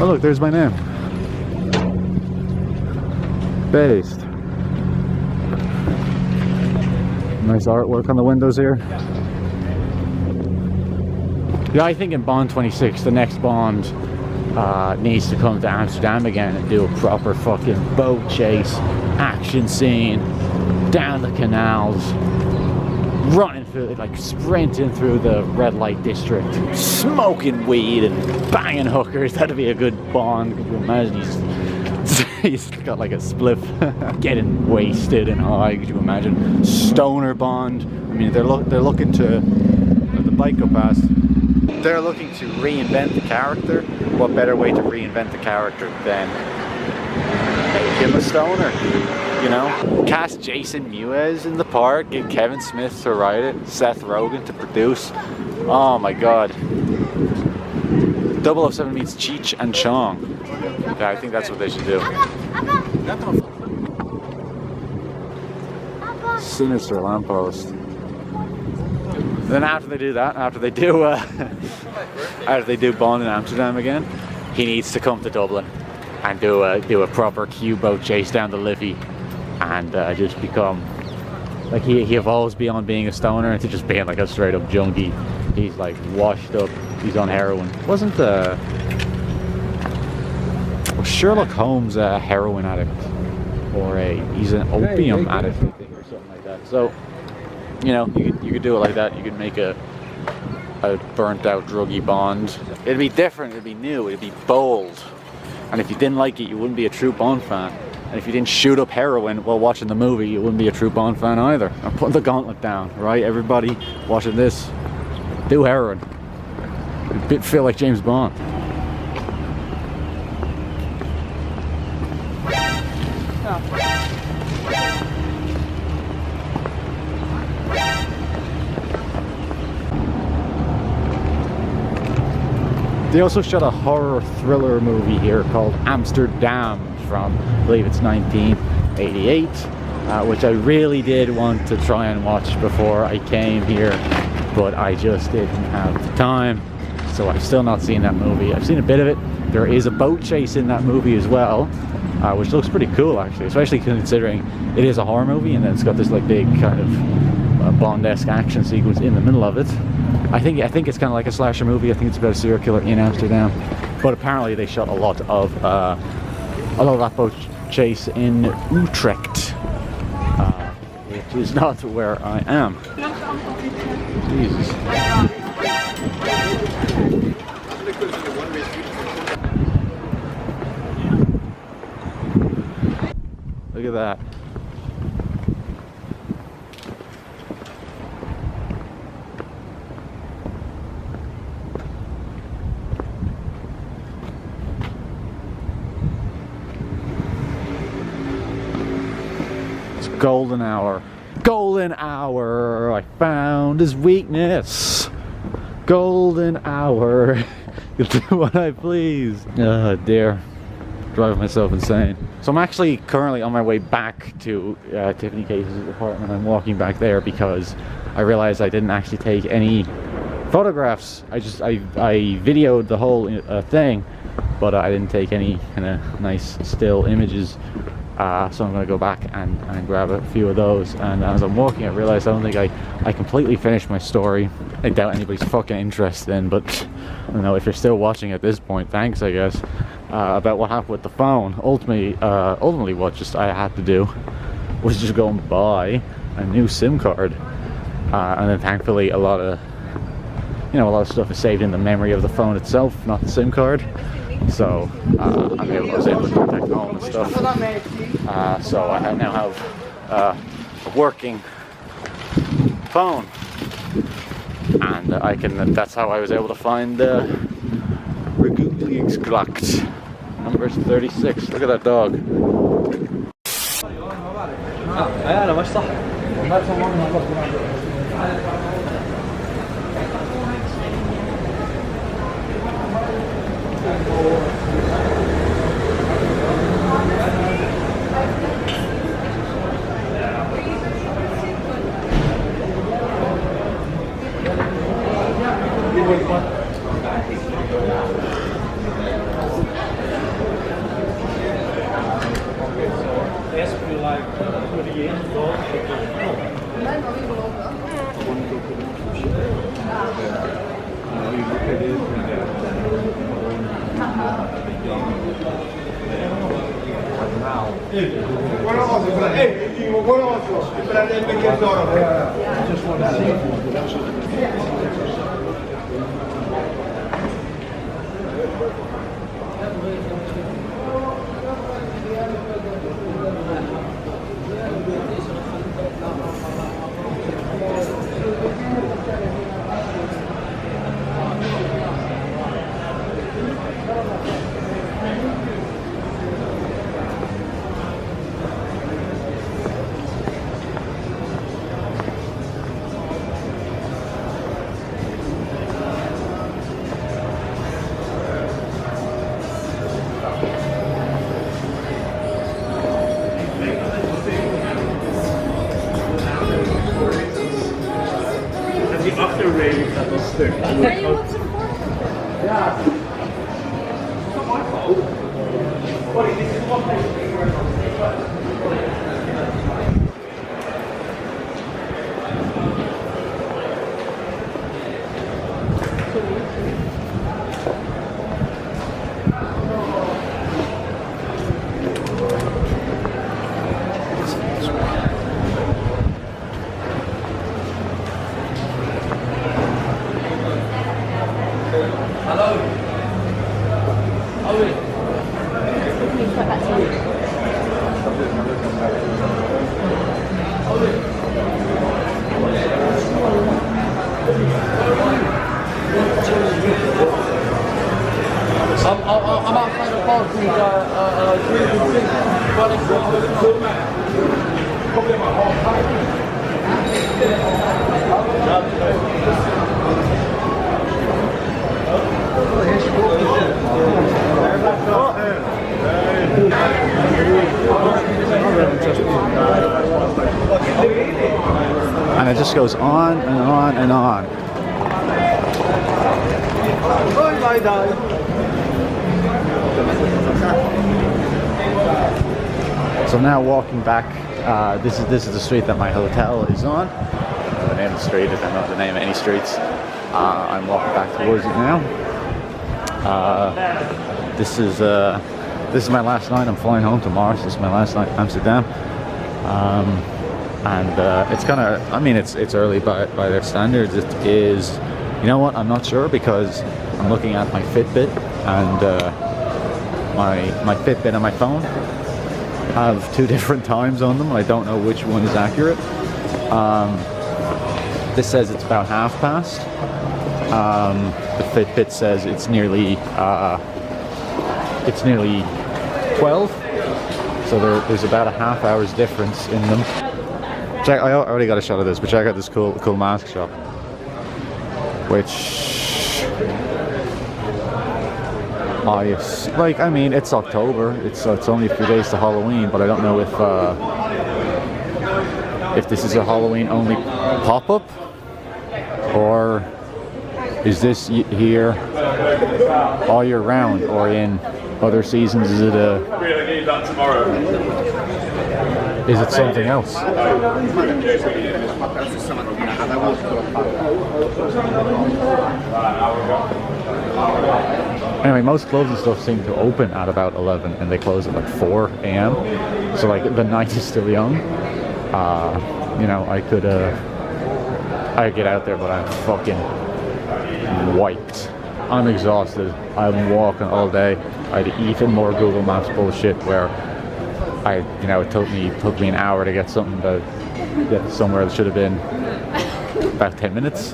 Oh look, there's my name. Based. Nice artwork on the windows here. Yeah, I think in Bond 26, the next Bond needs to come to Amsterdam again and do a proper fucking boat chase, action scene, down the canals, running through, like sprinting through the red light district, smoking weed and banging hookers. That'd be a good Bond. Could you imagine? He's got like a spliff, getting wasted and high. Could you imagine? Stoner Bond. I mean, they're looking to the bike go past. They're looking to reinvent the character. What better way to reinvent the character than make him a stoner? You know, cast Jason Mewes in the part, get Kevin Smith to write it, Seth Rogen to produce. Oh my god. 007 meets Cheech and Chong. Yeah, I think that's what they should do. Sinister lamppost. Then after they do that, after they do Bond in Amsterdam again, he needs to come to Dublin and do a proper Q-boat chase down the Liffey, and just become like he evolves beyond being a stoner into just being like a straight up junkie. He's like washed up. He's on heroin. Wasn't Sherlock Holmes a heroin addict, or he's an opium addict, I think, or something like that. So, you know, you could do it like that. You could make a burnt out druggy Bond. It'd be different. It'd be new. It'd be bold. And if you didn't like it, you wouldn't be a true Bond fan. And if you didn't shoot up heroin while watching the movie, you wouldn't be a true Bond fan either. I'm putting the gauntlet down, right? Everybody watching this, do heroin. It'd feel like James Bond. They also shot a horror thriller movie here called Amsterdam from, I believe it's 1988, which I really did want to try and watch before I came here, but I just didn't have the time, so I've still not seen that movie. I've seen a bit of it. There is a boat chase in that movie as well, which looks pretty cool actually, especially considering it is a horror movie and then it's got this like big kind of Bond-esque action sequence in the middle of it. I think it's kind of like a slasher movie. I think it's about a serial killer in Amsterdam, but apparently they shot a lot of that boat chase in Utrecht, which is not where I am. Jesus. Look at that. It's golden hour. Golden hour. I found his weakness. Golden hour. You'll do what I please. Oh dear. Driving myself insane. So I'm actually currently on my way back to Tiffany Case's apartment. I'm walking back there because I realized I didn't actually take any photographs. I videoed the whole thing, but I didn't take any kind of nice still images. So I'm going to go back and grab a few of those. And as I'm walking, I realized I don't think I completely finished my story. I doubt anybody's fucking interested in, but I don't know, if you're still watching at this point, thanks, I guess. About what happened with the phone. Ultimately what just I had to do was just go and buy a new SIM card. And then thankfully a lot of stuff is saved in the memory of the phone itself, not the SIM card. So I was able to contact home and stuff. So I now have a working phone, and that's how I was able to find Rembrandtplein number 36. Look at that dog. And it just goes on and on and on. So now walking back, this is the street that my hotel is on. The name of the street is not the name of any streets. I'm walking back towards it now. This is my last night. I'm flying home tomorrow. So this is my last night in Amsterdam. And it's kind of, I mean, it's early by their standards. It is, you know what? I'm not sure because I'm looking at my Fitbit, and my Fitbit and my phone have two different times on them. I don't know which one is accurate. This says it's about past. The Fitbit says it's nearly 12. So there's about a half hour's difference in them. Check, I already got a shot of this, but check out this cool mask shop. Which, like, I mean, it's October. It's only a few days to Halloween, but I don't know if this is a Halloween only pop-up, or is this here all year round, or in other seasons is it something else? Anyway, most clubs and stuff seem to open at about 11 and they close at like 4 a.m. So like the night is still young. You know, I could get out there, but I'm fucking wiped. I'm exhausted. I've been walking all day. I'd eaten more Google Maps bullshit where it took me an hour to get get somewhere that should have been about 10 minutes.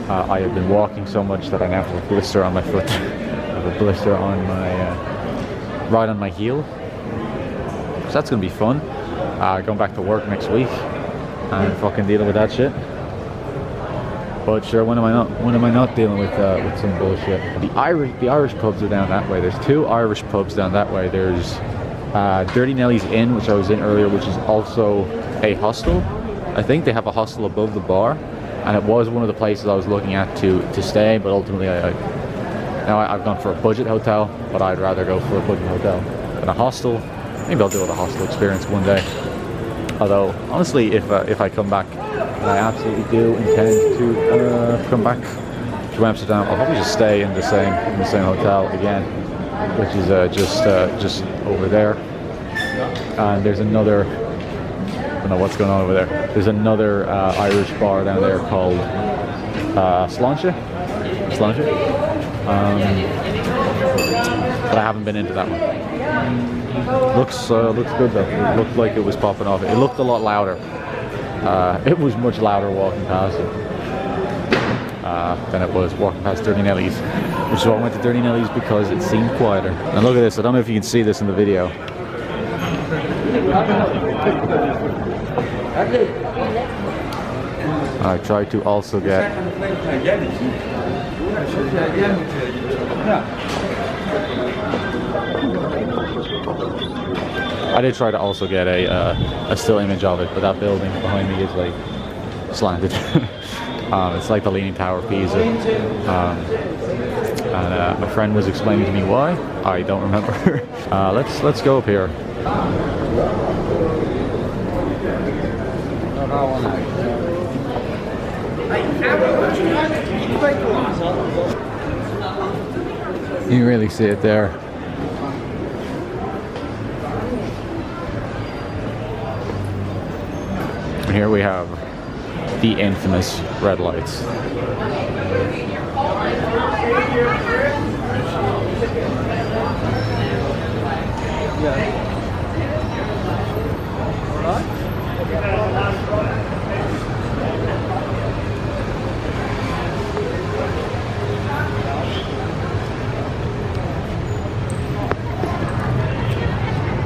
I have been walking so much that I now have a blister on my foot. I have a blister on my right on my heel. So that's gonna be fun. Going back to work next week and fucking dealing with that shit. But sure, when am I not dealing with some bullshit? The Irish pubs are down that way. There's 2 Irish pubs down that way. There's Dirty Nelly's Inn, which I was in earlier, which is also a hostel. I think they have a hostel above the bar, and it was one of the places I was looking at to stay. But ultimately, I've gone for a budget hotel, but I'd rather go for a budget hotel than a hostel. Maybe I'll do a hostel experience one day. Although honestly, if I come back, and I absolutely do intend to come back to Amsterdam, I'll probably just stay in the same hotel again, which is just over there. And there's another, I don't know what's going on over there. There's another Irish bar down there called Sláinte. But I haven't been into that one. Looks good though. It looked like it was popping off. It looked a lot louder. It was much louder walking past it than it was walking past Dirty Nelly's, which is why I went to Dirty Nelly's, because it seemed quieter. And look at this. I don't know if you can see this in the video. I tried to also get a still image of it, but that building behind me is like slanted. It's like the Leaning Tower of Pisa. And my friend was explaining to me why. I don't remember. Let's go up here. You can really see it there. And here we have the infamous red lights.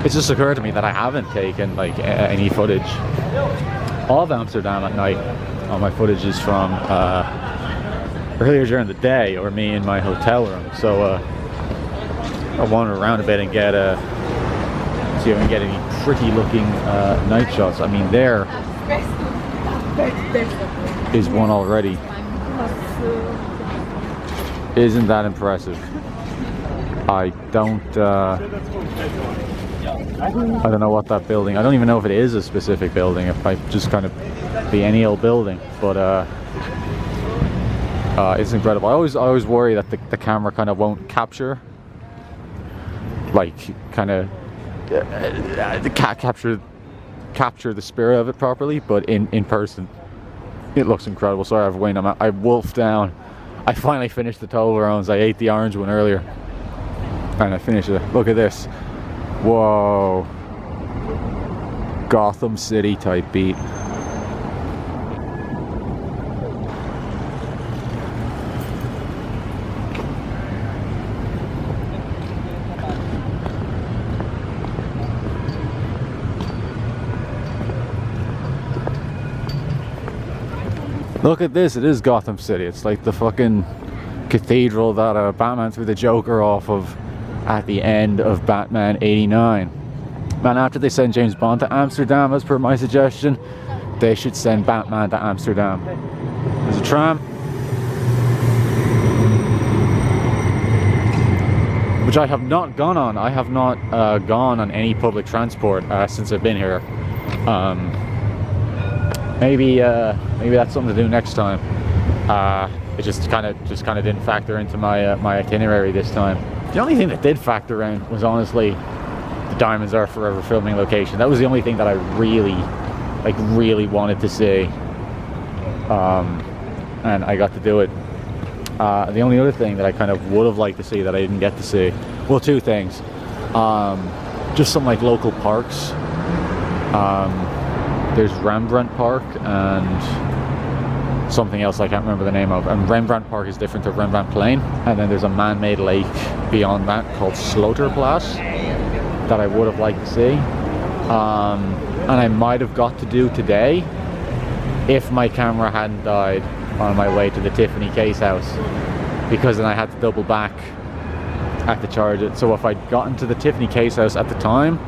It just occurred to me that I haven't taken like any footage of Amsterdam at night. All my footage is from earlier during the day, or me in my hotel room. So I'll wander around a bit and get see if I can get any pretty looking night shots. I mean, there is one already. Isn't that impressive? I don't know what that building, I don't even know if it is a specific building. It might just kind of be any old building, but it's incredible. I always worry that the camera kind of won't capture, like, kind of capture the spirit of it properly, but in person it looks incredible. Sorry, I've waited. I wolfed down. I finally finished the Toblerones. I ate the orange one earlier and I finished it. Look at this. Whoa, Gotham City type beat. Look at this, it is Gotham City. It's like the fucking cathedral that Batman threw the Joker off of at the end of Batman 89. Man, after they send James Bond to Amsterdam, as per my suggestion, they should send Batman to Amsterdam. There's a tram, which I have not gone on. I have not gone on any public transport since I've been here. Maybe that's something to do next time. It just kind of didn't factor into my my itinerary this time. The only thing that did factor in was honestly the Diamonds Are Forever filming location. That was the only thing that I really wanted to see, and I got to do it. The only other thing that I kind of would have liked to see that I didn't get to see, well, two things. Just some like local parks. There's Rembrandt Park and something else I can't remember the name of. And Rembrandt Park is different to Rembrandtplein. And then there's a man-made lake beyond that called Sloterplas that I would have liked to see. And I might have got to do today if my camera hadn't died on my way to the Tiffany case house, because then I had to double back at to charge it. So if I'd gotten to the Tiffany case house at the time,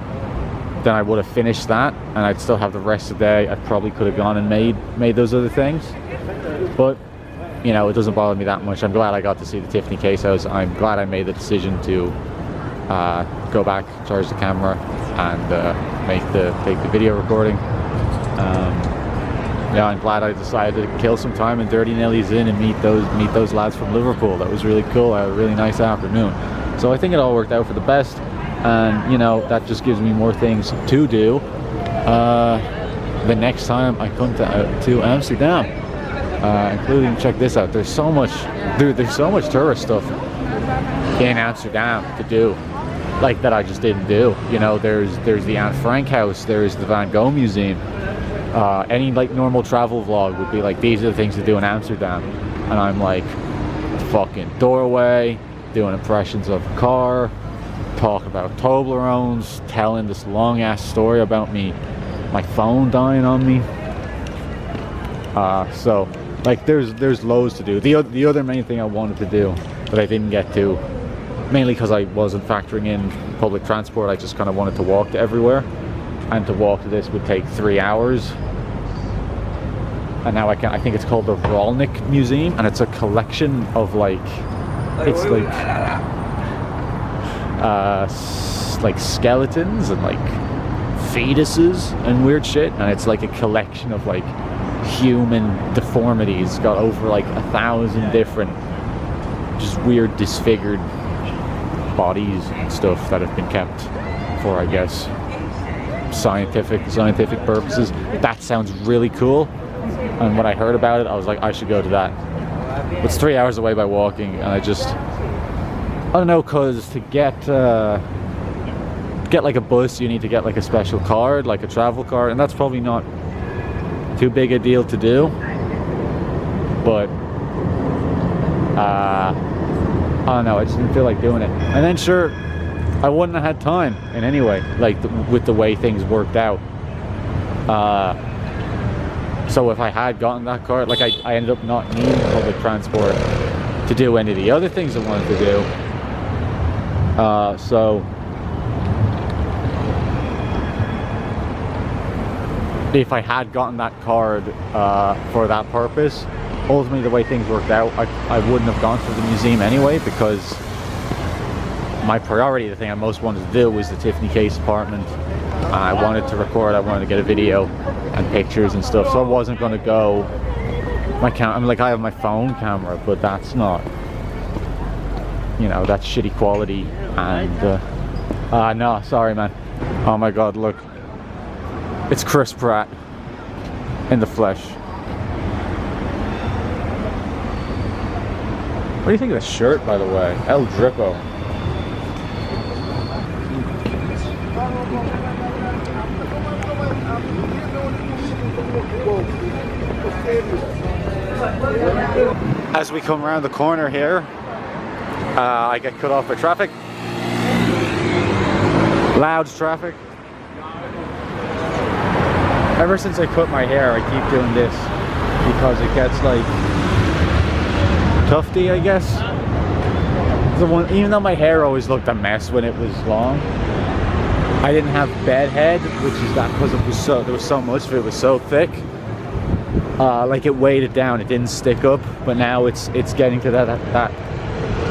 then I would have finished that and I'd still have the rest of the day. I probably could have gone and made those other things, but you know, it doesn't bother me that much. I'm glad I got to see the Tiffany case house. I'm glad I made the decision to go back, charge the camera, and take the video recording. Yeah, I'm glad I decided to kill some time in Dirty Nelly's Inn and meet those lads from Liverpool. That was really cool. I had a really nice afternoon. So I think it all worked out for the best, and you know, that just gives me more things to do the next time I come to Amsterdam, including, check this out, there's so much tourist stuff in Amsterdam to do, like, that I just didn't do. You know, there's the Anne Frank house, there's the Van Gogh museum. Any like normal travel vlog would be like, these are the things to do in Amsterdam, and I'm like, fucking doorway, doing impressions of a car, talk about Toblerones, telling this long ass story about my phone dying on me. So like there's loads to do. The other main thing I wanted to do that I didn't get to, mainly because I wasn't factoring in public transport, I just kind of wanted to walk to everywhere, and to walk to this would take 3 hours. And now I think it's called the Rolnik Museum, and it's a collection of like skeletons and like fetuses and weird shit, and it's like a collection of like human deformities, got over like 1,000 different just weird disfigured bodies and stuff that have been kept for, I guess, scientific purposes. That sounds really cool, and when I heard about it I was like, I should go to that. But it's 3 hours away by walking, and I don't know, cause to get like a bus you need to get like a special card, like a travel card, and that's probably not too big a deal to do, but I don't know, I just didn't feel like doing it. And then sure, I wouldn't have had time in any way, like with the way things worked out. So if I had gotten that card, like I ended up not needing public transport to do any of the other things I wanted to do. So if I had gotten that card for that purpose, ultimately the way things worked out, I wouldn't have gone to the museum anyway, because my priority, the thing I most wanted to do, was the Tiffany case apartment. I wanted to record, I wanted to get a video and pictures and stuff, so I wasn't going to go my I mean, like, I have my phone camera, but that's not, you know, that's shitty quality. And no, sorry man. Oh my god, look, it's Chris Pratt in the flesh. What do you think of this shirt, by the way? El Drippo. As we come around the corner here, I get cut off by traffic. Loud traffic. Ever since I cut my hair, I keep doing this. because it gets like tufty, I guess. Even though my hair always looked a mess when it was long, I didn't have bedhead, which is that because it was there was so much of it, was so thick. Like it weighed it down, it didn't stick up. But now it's getting to that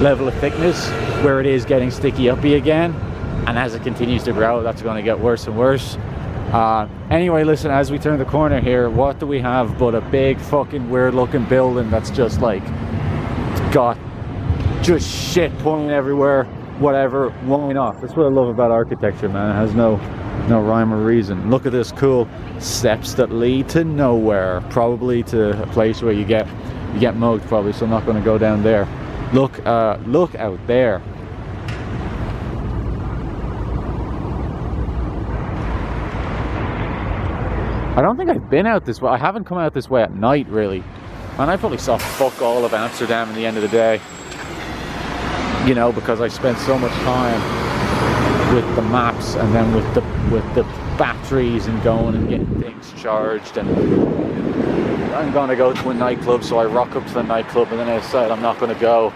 level of thickness where it is getting sticky uppy again, and as it continues to grow, that's going to get worse and worse. Anyway, listen, as we turn the corner here, what do we have but a big fucking weird looking building that's just like got just shit pulling everywhere, whatever. Why not? That's what I love about architecture, man. It has no rhyme or reason. Look at this cool steps that lead to nowhere, probably to a place where you get mugged, probably. So I'm not going to go down there. Look out there. I don't think I've been out this way. I haven't come out this way at night, really. And I probably saw fuck all of Amsterdam in the end of the day. You know, because I spent so much time with the maps and then with the batteries and going and getting things charged. And I'm going to go to a nightclub, so I rock up to the nightclub and then I decide I'm not going to go.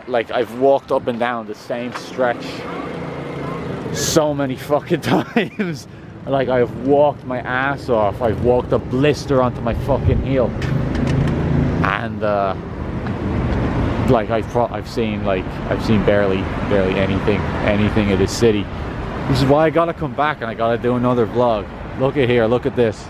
Like, I've walked up and down the same stretch so many fucking times. Like, I've walked my ass off. I've walked a blister onto my fucking heel. And like I've seen barely anything of this city. Which is why I gotta come back and I gotta do another vlog. Look at here, look at this.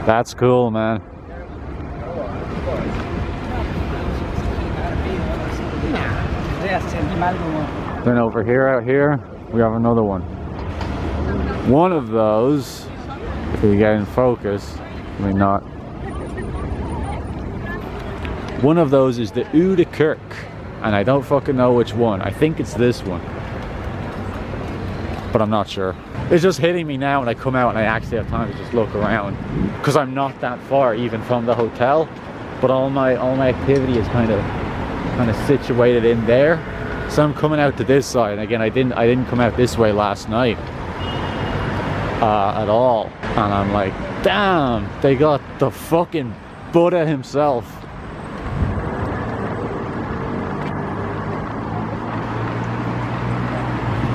That's cool, man. Then over here, out here, we have another one. One of those, if we get in focus, I mean not. One of those is the Oude Kerk, and I don't fucking know which one. I think it's this one, but I'm not sure. It's just hitting me now when I come out and I actually have time to just look around, because I'm not that far even from the hotel, but all my activity is kind of situated in there. So I'm coming out to this side. And again, I didn't come out this way last night at all, and I'm like, damn, they got the fucking Buddha himself.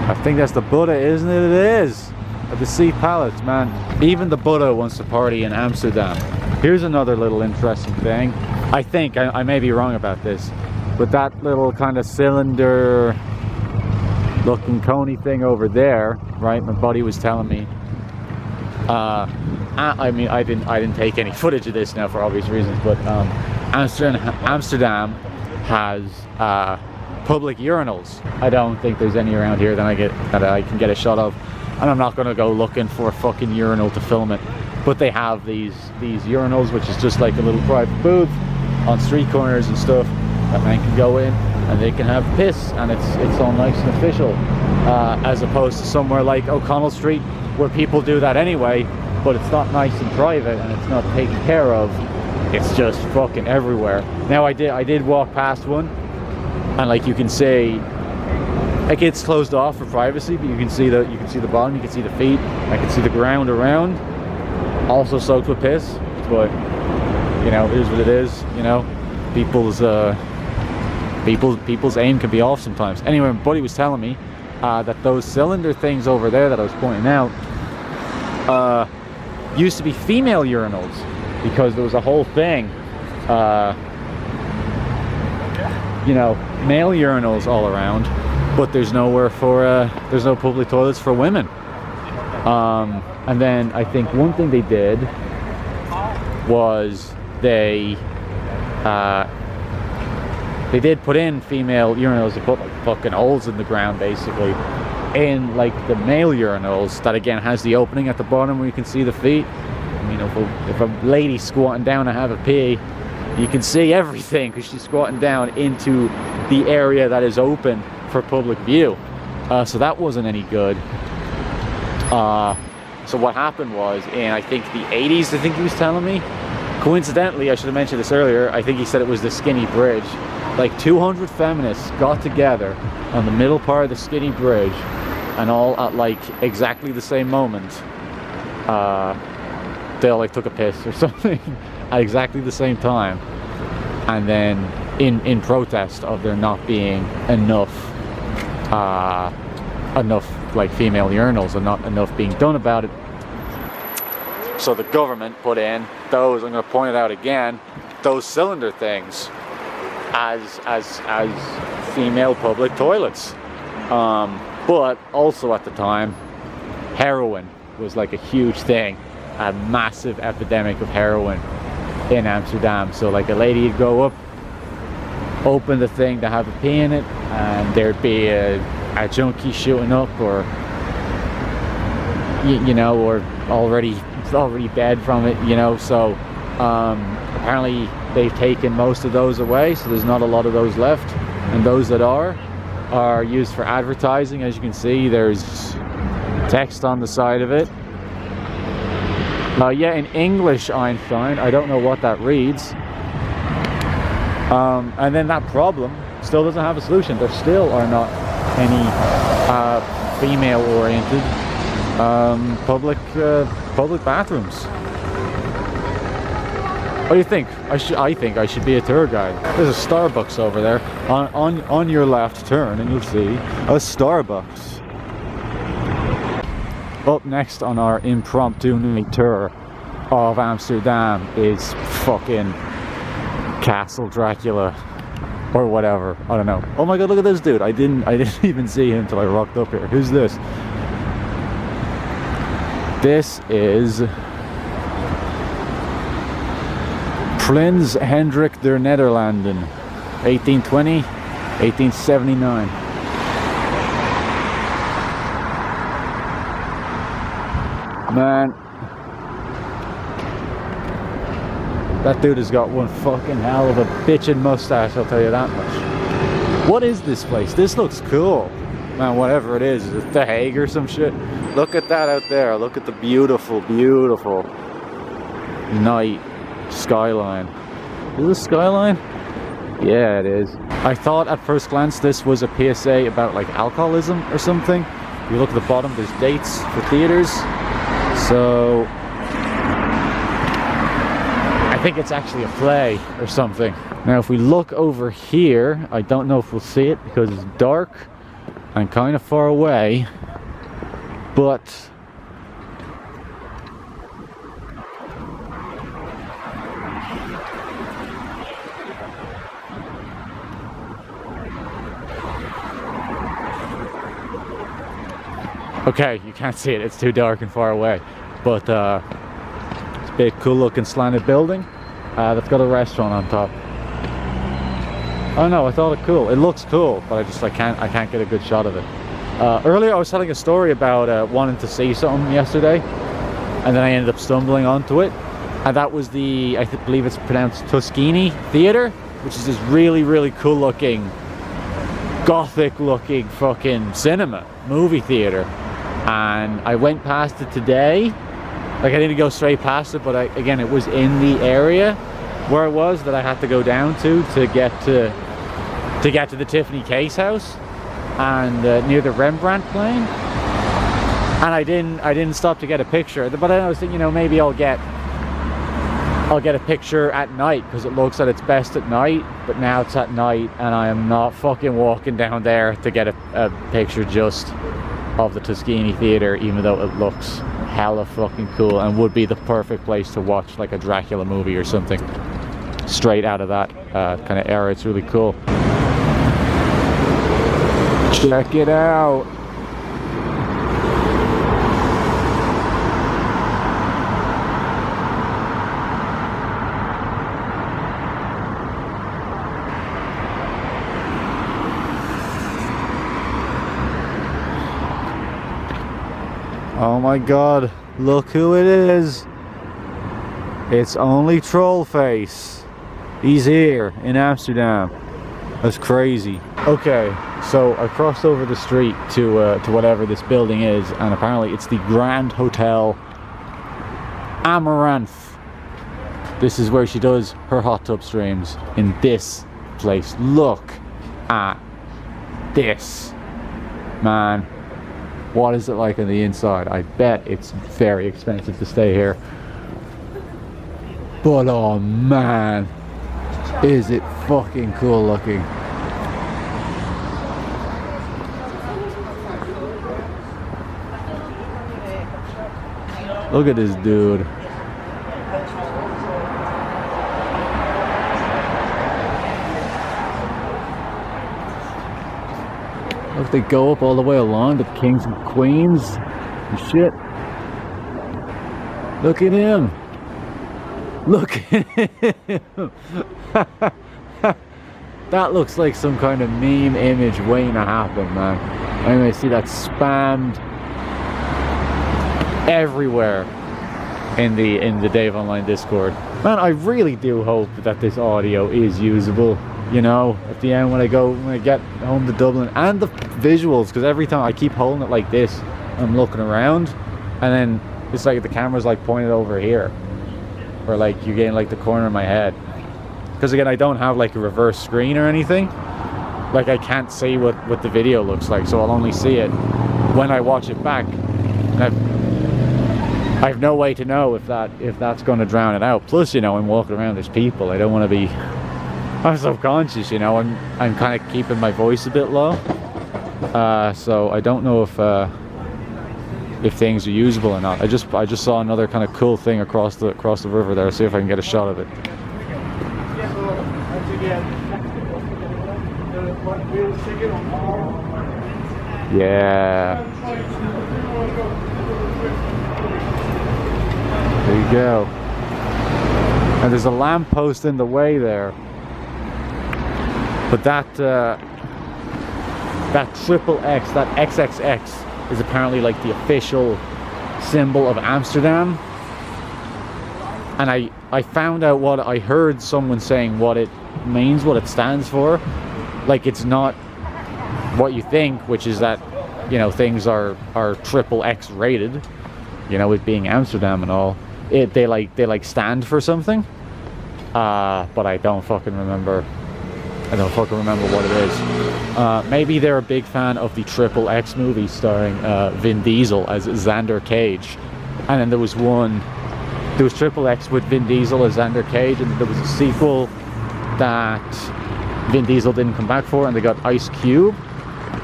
I think that's the Buddha, isn't it? It is. At the Sea Palace, man. Even the Buddha wants to party in Amsterdam. Here's another little interesting thing. I think, I may be wrong about this, but that little kind of cylinder looking coney thing over there, right? My buddy was telling me. I mean, I didn't take any footage of this now for obvious reasons, but Amsterdam has public urinals. I don't think there's any around here that I can get a shot of, and I'm not gonna go looking for a fucking urinal to film it. But they have these urinals, which is just like a little private booth on street corners and stuff that man can go in and they can have piss, and it's all nice and official, as opposed to somewhere like O'Connell Street where people do that anyway, but it's not nice and private and it's not taken care of. It's just fucking everywhere. Now I did walk past one, and like you can see, like it's closed off for privacy, but you can see the bottom, you can see the feet, I can see the ground around, also soaked with piss. But you know, it is what it is. You know, people's aim can be off sometimes. Anyway, my buddy was telling me that those cylinder things over there that I was pointing out used to be female urinals, because there was a whole thing, you know, male urinals all around, but there's nowhere for there's no public toilets for women. And then I think one thing they did was they did put in female urinals. They put like fucking holes in the ground basically in like the male urinals that again has the opening at the bottom where you can see the feet. I mean, if a lady's squatting down to have a pee, you can see everything because she's squatting down into the area that is open for public view. So that wasn't any good. So what happened was, in I think the 80s, I think he was telling me, coincidentally, I should have mentioned this earlier, I think he said it was the Skinny Bridge. like 200 feminists got together on the middle part of the skinny bridge, and all at like exactly the same moment, they all like took a piss or something at exactly the same time, and then in protest of there not being enough like female urinals and not enough being done about it. So the government put in those, I'm going to point it out again, those cylinder things as female public toilets. But also at the time, heroin was like a huge thing, a massive epidemic of heroin in Amsterdam. So like a lady would go up, open the thing to have a pee in it, and there'd be a junkie shooting up, or you know, or already dead from it, you know. So apparently they've taken most of those away, so there's not a lot of those left, and those that are used for advertising. As you can see, there's text on the side of it. Yeah, in English, Einstein. I don't know what that reads. And then that problem still doesn't have a solution. There still are not any female-oriented public bathrooms. What do you think? I think I should be a tour guide. There's a Starbucks over there. On your left turn, and you'll see a Starbucks. Up next on our impromptu tour of Amsterdam is fucking Castle Dracula, or whatever. I don't know. Oh my god, look at this dude. I didn't even see him until I rocked up here. Who's this? This is Prins Hendrik der Nederlanden, 1820, 1879. Man, that dude has got one fucking hell of a bitchin' mustache, I'll tell you that much. What is this place? This looks cool. Man, whatever it is it The Hague or some shit? Look at that out there. Look at the beautiful, beautiful night skyline. Is this skyline? Yeah, it is. I thought at first glance this was a PSA about like alcoholism or something. If you look at the bottom, there's dates for theaters. So I think it's actually a play or something. Now if we look over here, I don't know if we'll see it because it's dark and kind of far away, but okay, you can't see it, it's too dark and far away, but it's a big cool looking slanted building that's got a restaurant on top. Oh no, I thought it cool. It looks cool, but I can't get a good shot of it. Earlier I was telling a story about wanting to see something yesterday, and then I ended up stumbling onto it, and that was the, I believe it's pronounced Tuscany Theatre, which is this really, really cool looking, gothic looking fucking movie theatre. And I went past it today. Like I didn't go straight past it, but again, it was in the area where I was that I had to go down to get to the Tiffany case house, and near the Rembrandtplein. And I didn't stop to get a picture. But then I was thinking, you know, maybe I'll get a picture at night because it looks at its best at night. But now it's at night, and I am not fucking walking down there to get a picture just of the Tuscany Theatre, even though it looks hella fucking cool and would be the perfect place to watch like a Dracula movie or something straight out of that kind of era. It's really cool. Check it out. Oh my god, look who it is. It's only Trollface. He's here in Amsterdam. That's crazy. Okay, so I crossed over the street to whatever this building is, and apparently it's the Grand Hotel Amaranth. This is where she does her hot tub streams, in this place. Look at this, man. What is it like on the inside? I bet it's very expensive to stay here. But oh man, is it fucking cool looking. Look at this dude. Look, they go up all the way along the kings and queens and shit. Look at him. Look at him. That looks like some kind of meme image waiting to happen, man. Anyway, see that spammed everywhere in the Dave Online Discord. Man, I really do hope that this audio is usable, you know, at the end when I get home to Dublin, and the visuals, because every time I keep holding it like this, I'm looking around, and then it's like the camera's like pointed over here, or like you're getting like the corner of my head, because again I don't have like a reverse screen or anything. Like I can't see what the video looks like, so I'll only see it when I watch it back, and I have no way to know if that's going to drown it out. Plus, you know, I'm walking around, there's people, I don't want to be, I'm subconscious, you know, I'm kind of keeping my voice a bit low, so I don't know if things are usable or not. I just saw another kind of cool thing across the river there. See if I can get a shot of it. Yeah. There you go. And there's a lamppost in the way there. But that triple X, that XXX, is apparently like the official symbol of Amsterdam. And I found out what I heard someone saying what it means, what it stands for. Like, it's not what you think, which is that, you know, things are triple X rated, you know, it being Amsterdam and all. They like stand for something, but I don't fucking remember what it is. Maybe they're a big fan of the Triple X movie starring Vin Diesel as Xander Cage, and then there was Triple X with Vin Diesel as Xander Cage, and there was a sequel that Vin Diesel didn't come back for, and they got Ice Cube,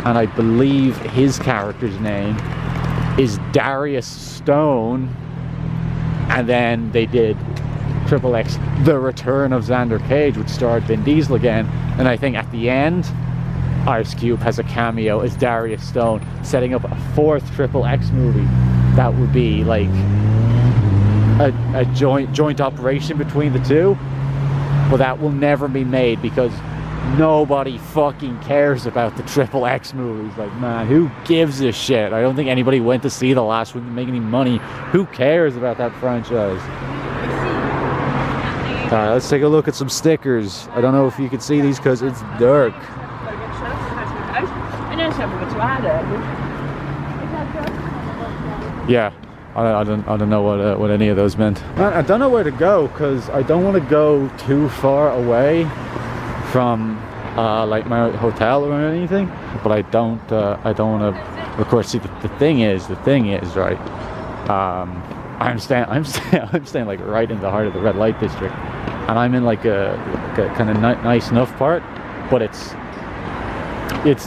and I believe his character's name is Darius Stone. And then they did Triple X, The Return of Xander Cage, which starred Vin Diesel again. And I think at the end, Ice Cube has a cameo as Darius Stone, setting up a fourth Triple X movie that would be like a joint operation between the two. But that will never be made because nobody fucking cares about the Triple X movies. Like, man, who gives a shit? I don't think anybody went to see the last one to make any money. Who cares about that franchise? Alright, let's take a look at some stickers. I don't know if you can see these because it's dark. Yeah, I don't know what any of those meant. Man, I don't know where to go because I don't want to go too far away from like my hotel or anything, but I don't want to. Of course, see the thing is right. I'm staying like right in the heart of the red light district, and I'm in like a kind of nice enough part, but it's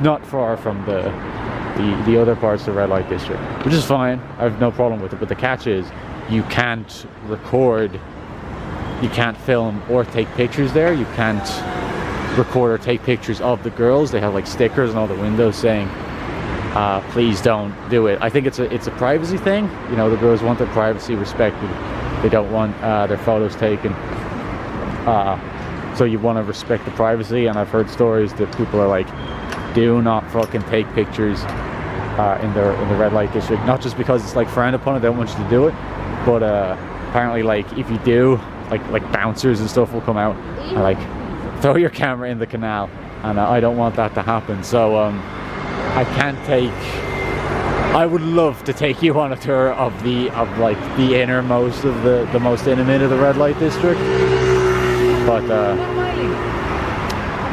not far from the other parts of the red light district, which is fine. I have no problem with it. But the catch is, you can't record, you can't film or take pictures there. You can't record or take pictures of the girls. They have like stickers on all the windows saying please don't do it. I think it's a privacy thing, you know. The girls want their privacy respected. They don't want their photos taken, so you want to respect the privacy. And I've heard stories that people are like, do not fucking take pictures in the red light district, not just because it's like frowned upon, they don't want you to do it, but apparently like if you do, like bouncers and stuff will come out and like throw your camera in the canal, and I don't want that to happen. So I can't take. I would love to take you on a tour of like the innermost of the most intimate of the red light district, but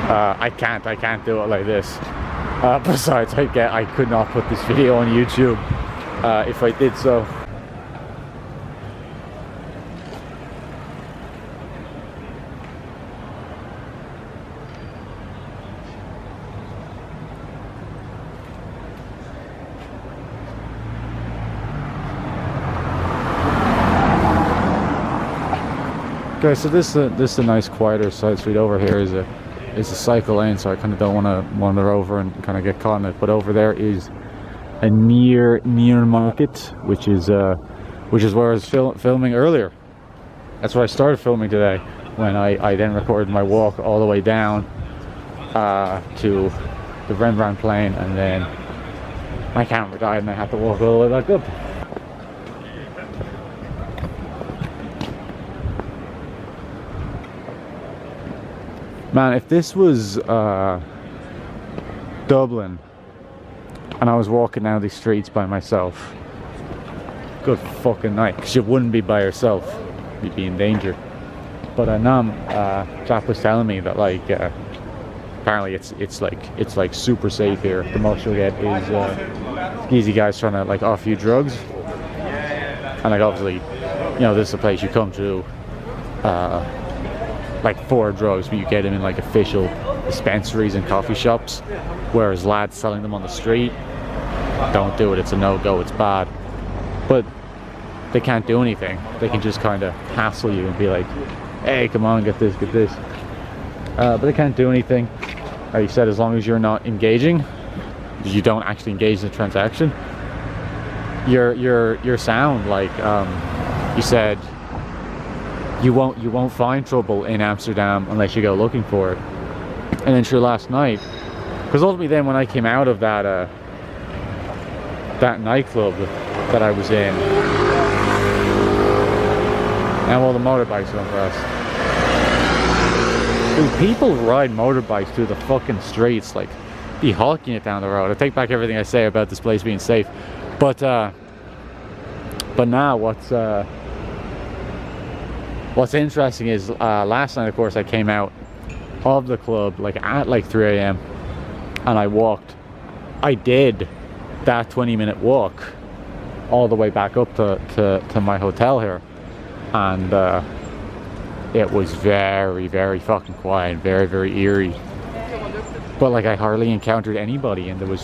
I can't do it like this. Besides, I could not put this video on YouTube if I did so. Okay, so this is a nice quieter side street. Over here is a cycle lane, so I kind of don't want to wander over and kind of get caught in it. But over there is a near market, which is where I was filming earlier. That's where I started filming today, when I then recorded my walk all the way down to the Rembrandtplein, and then my camera died and I had to walk all the way back up. Man, if this was Dublin and I was walking down these streets by myself, good fucking night, because you wouldn't be by yourself, you'd be in danger. But chap was telling me that like apparently it's like super safe here. The most you'll get is skeezy guys trying to like offer you drugs, and like obviously, you know, this is a place you come to like for drugs, but you get them in like official dispensaries and coffee shops, whereas lads selling them on the street, don't do it. It's a no-go, it's bad. But they can't do anything. They can just kind of hassle you and be like, hey, come on, get this. But they can't do anything. He said as long as you're not engaging, you don't actually engage in the transaction, you're sound. Like he said, you won't find trouble in Amsterdam unless you go looking for it. And then sure, last night, because ultimately then when I came out of that nightclub that I was in, now all the motorbikes went past. Dude, people ride motorbikes through the fucking streets, like be hawking it down the road. I take back everything I say about this place being safe, but now what's interesting is last night, of course, I came out of the club like at like 3 a.m. and I walked. I did that 20-minute walk all the way back up to my hotel here, and it was very, very fucking quiet and very, very eerie. But like I hardly encountered anybody, and there were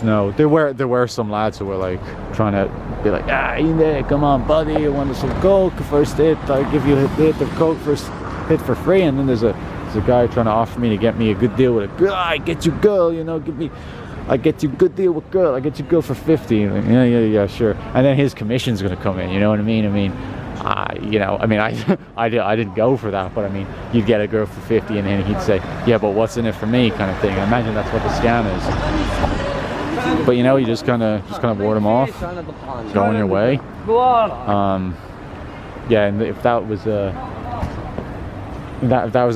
some lads who were like trying to be like, in there, come on buddy, you want some coke first hit, I'll give you a hit of coke first hit for free. And then there's a guy trying to offer me to get me a good deal with a girl. I get you girl, you know, I get you good deal with girl, I get you girl for 50. Like, yeah, sure. And then his commission's gonna come in, you know what I mean? You know, I mean, I didn't go for that, but I mean, you'd get a girl for 50 and then he'd say, yeah, but what's in it for me, kind of thing. I imagine that's what the scam is. But you know, you just kind of ward them off, go on your way. Yeah, and if that was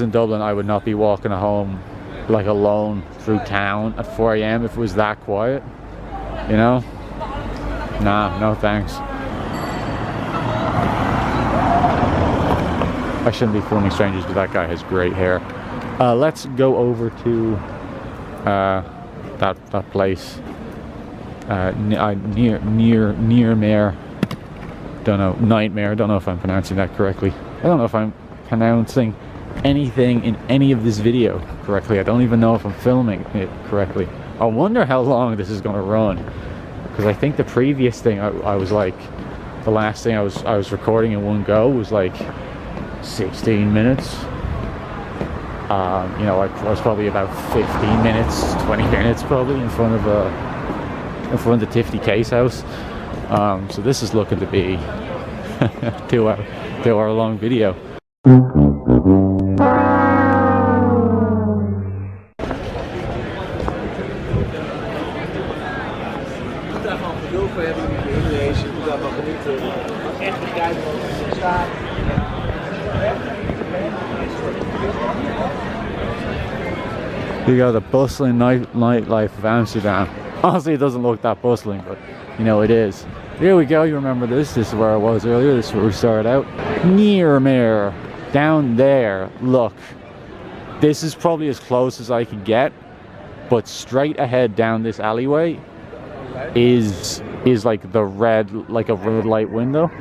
in Dublin, I would not be walking home like alone through town at 4 a.m. if it was that quiet, you know? Nah, no thanks. I shouldn't be filming strangers, but that guy has great hair. Let's go over to that place near Mare. Don't know, Nightmare. Don't know if I'm pronouncing that correctly. I don't know if I'm pronouncing anything in any of this video correctly. I don't even know if I'm filming it correctly. I wonder how long this is going to run, because I think the previous thing I was like, the last thing I was recording in one go was like 16 minutes. You know, I was probably about 15 minutes, 20 minutes probably in front of the Tiffany case house. So this is looking to be a 2 hour long video. You got the bustling nightlife of Amsterdam. Honestly, it doesn't look that bustling, but you know it is. Here we go. You remember this? This is where I was earlier. This is where we started out. Near Mare, down there. Look, this is probably as close as I can get, but straight ahead down this alleyway is like a red light window.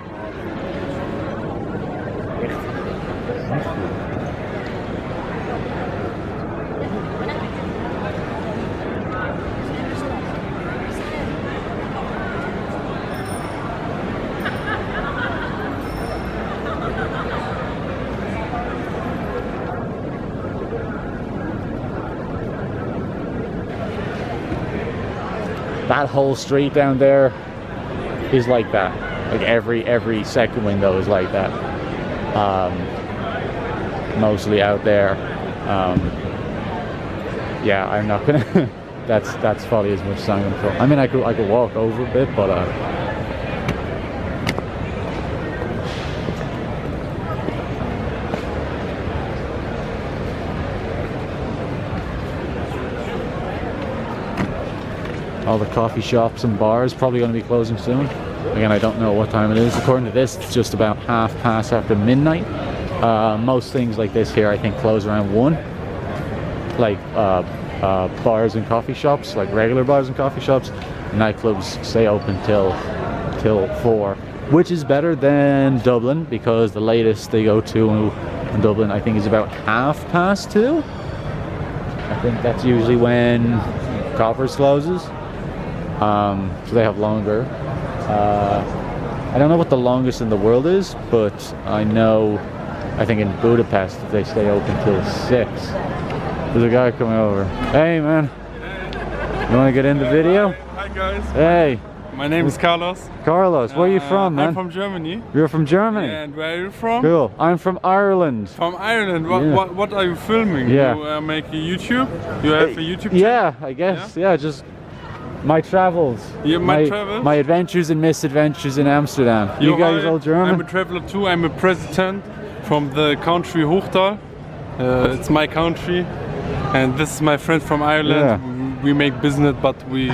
That whole street down there is like that. Like every second window is like that. Mostly out there. Yeah, I'm not gonna. that's probably as much as I'm gonna film. I mean, I could walk over a bit, but all the coffee shops and bars probably going to be closing soon. Again, I don't know what time it is. According to this, it's just about midnight. Most things like this here, I think, close around 1. Like bars and coffee shops, like regular bars and coffee shops. Nightclubs stay open till 4, which is better than Dublin, because the latest they go to in Dublin, I think, is about 2:30. I think that's usually when Coppers closes. So they have longer. I don't know what the longest in the world is, but I think in Budapest they stay open till 6. There's a guy coming over. Hey man, you want to get in the video? Hi guys. Hey. My name is Carlos. Carlos, where are you from, man? I'm from Germany. You're from Germany? And where are you from? Cool. I'm from Ireland. From Ireland. What are you filming? Yeah. You make a YouTube? You have a YouTube channel? Yeah, I guess. Yeah, just my travels. Yeah, my travels? My adventures and misadventures in Amsterdam. You guys all German? I'm a traveler too. I'm a president from the country Hochtal. It's my country. And this is my friend from Ireland. Yeah. We make business, but we...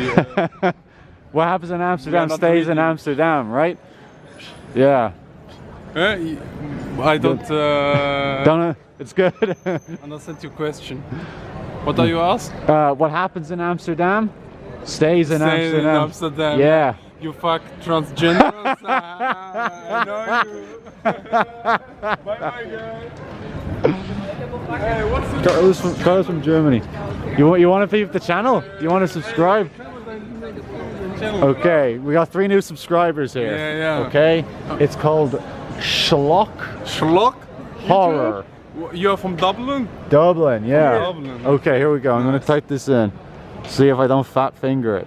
What happens in Amsterdam stays in Amsterdam, right? Yeah. I don't... Don't know. It's good. understand your question. What are you asking? What happens in Amsterdam stays in Amsterdam. In Amsterdam. Yeah. You fuck transgenders. I know you. Bye, guys. Hey, what's the Carlos from Germany. You want to leave the channel? You want to subscribe? Okay, we got 3 new subscribers here. Yeah. Okay, it's called Schlock Horror. You're from Dublin? Dublin, yeah. Dublin. Okay, here we go. I'm gonna type this in. See if I don't fat finger it.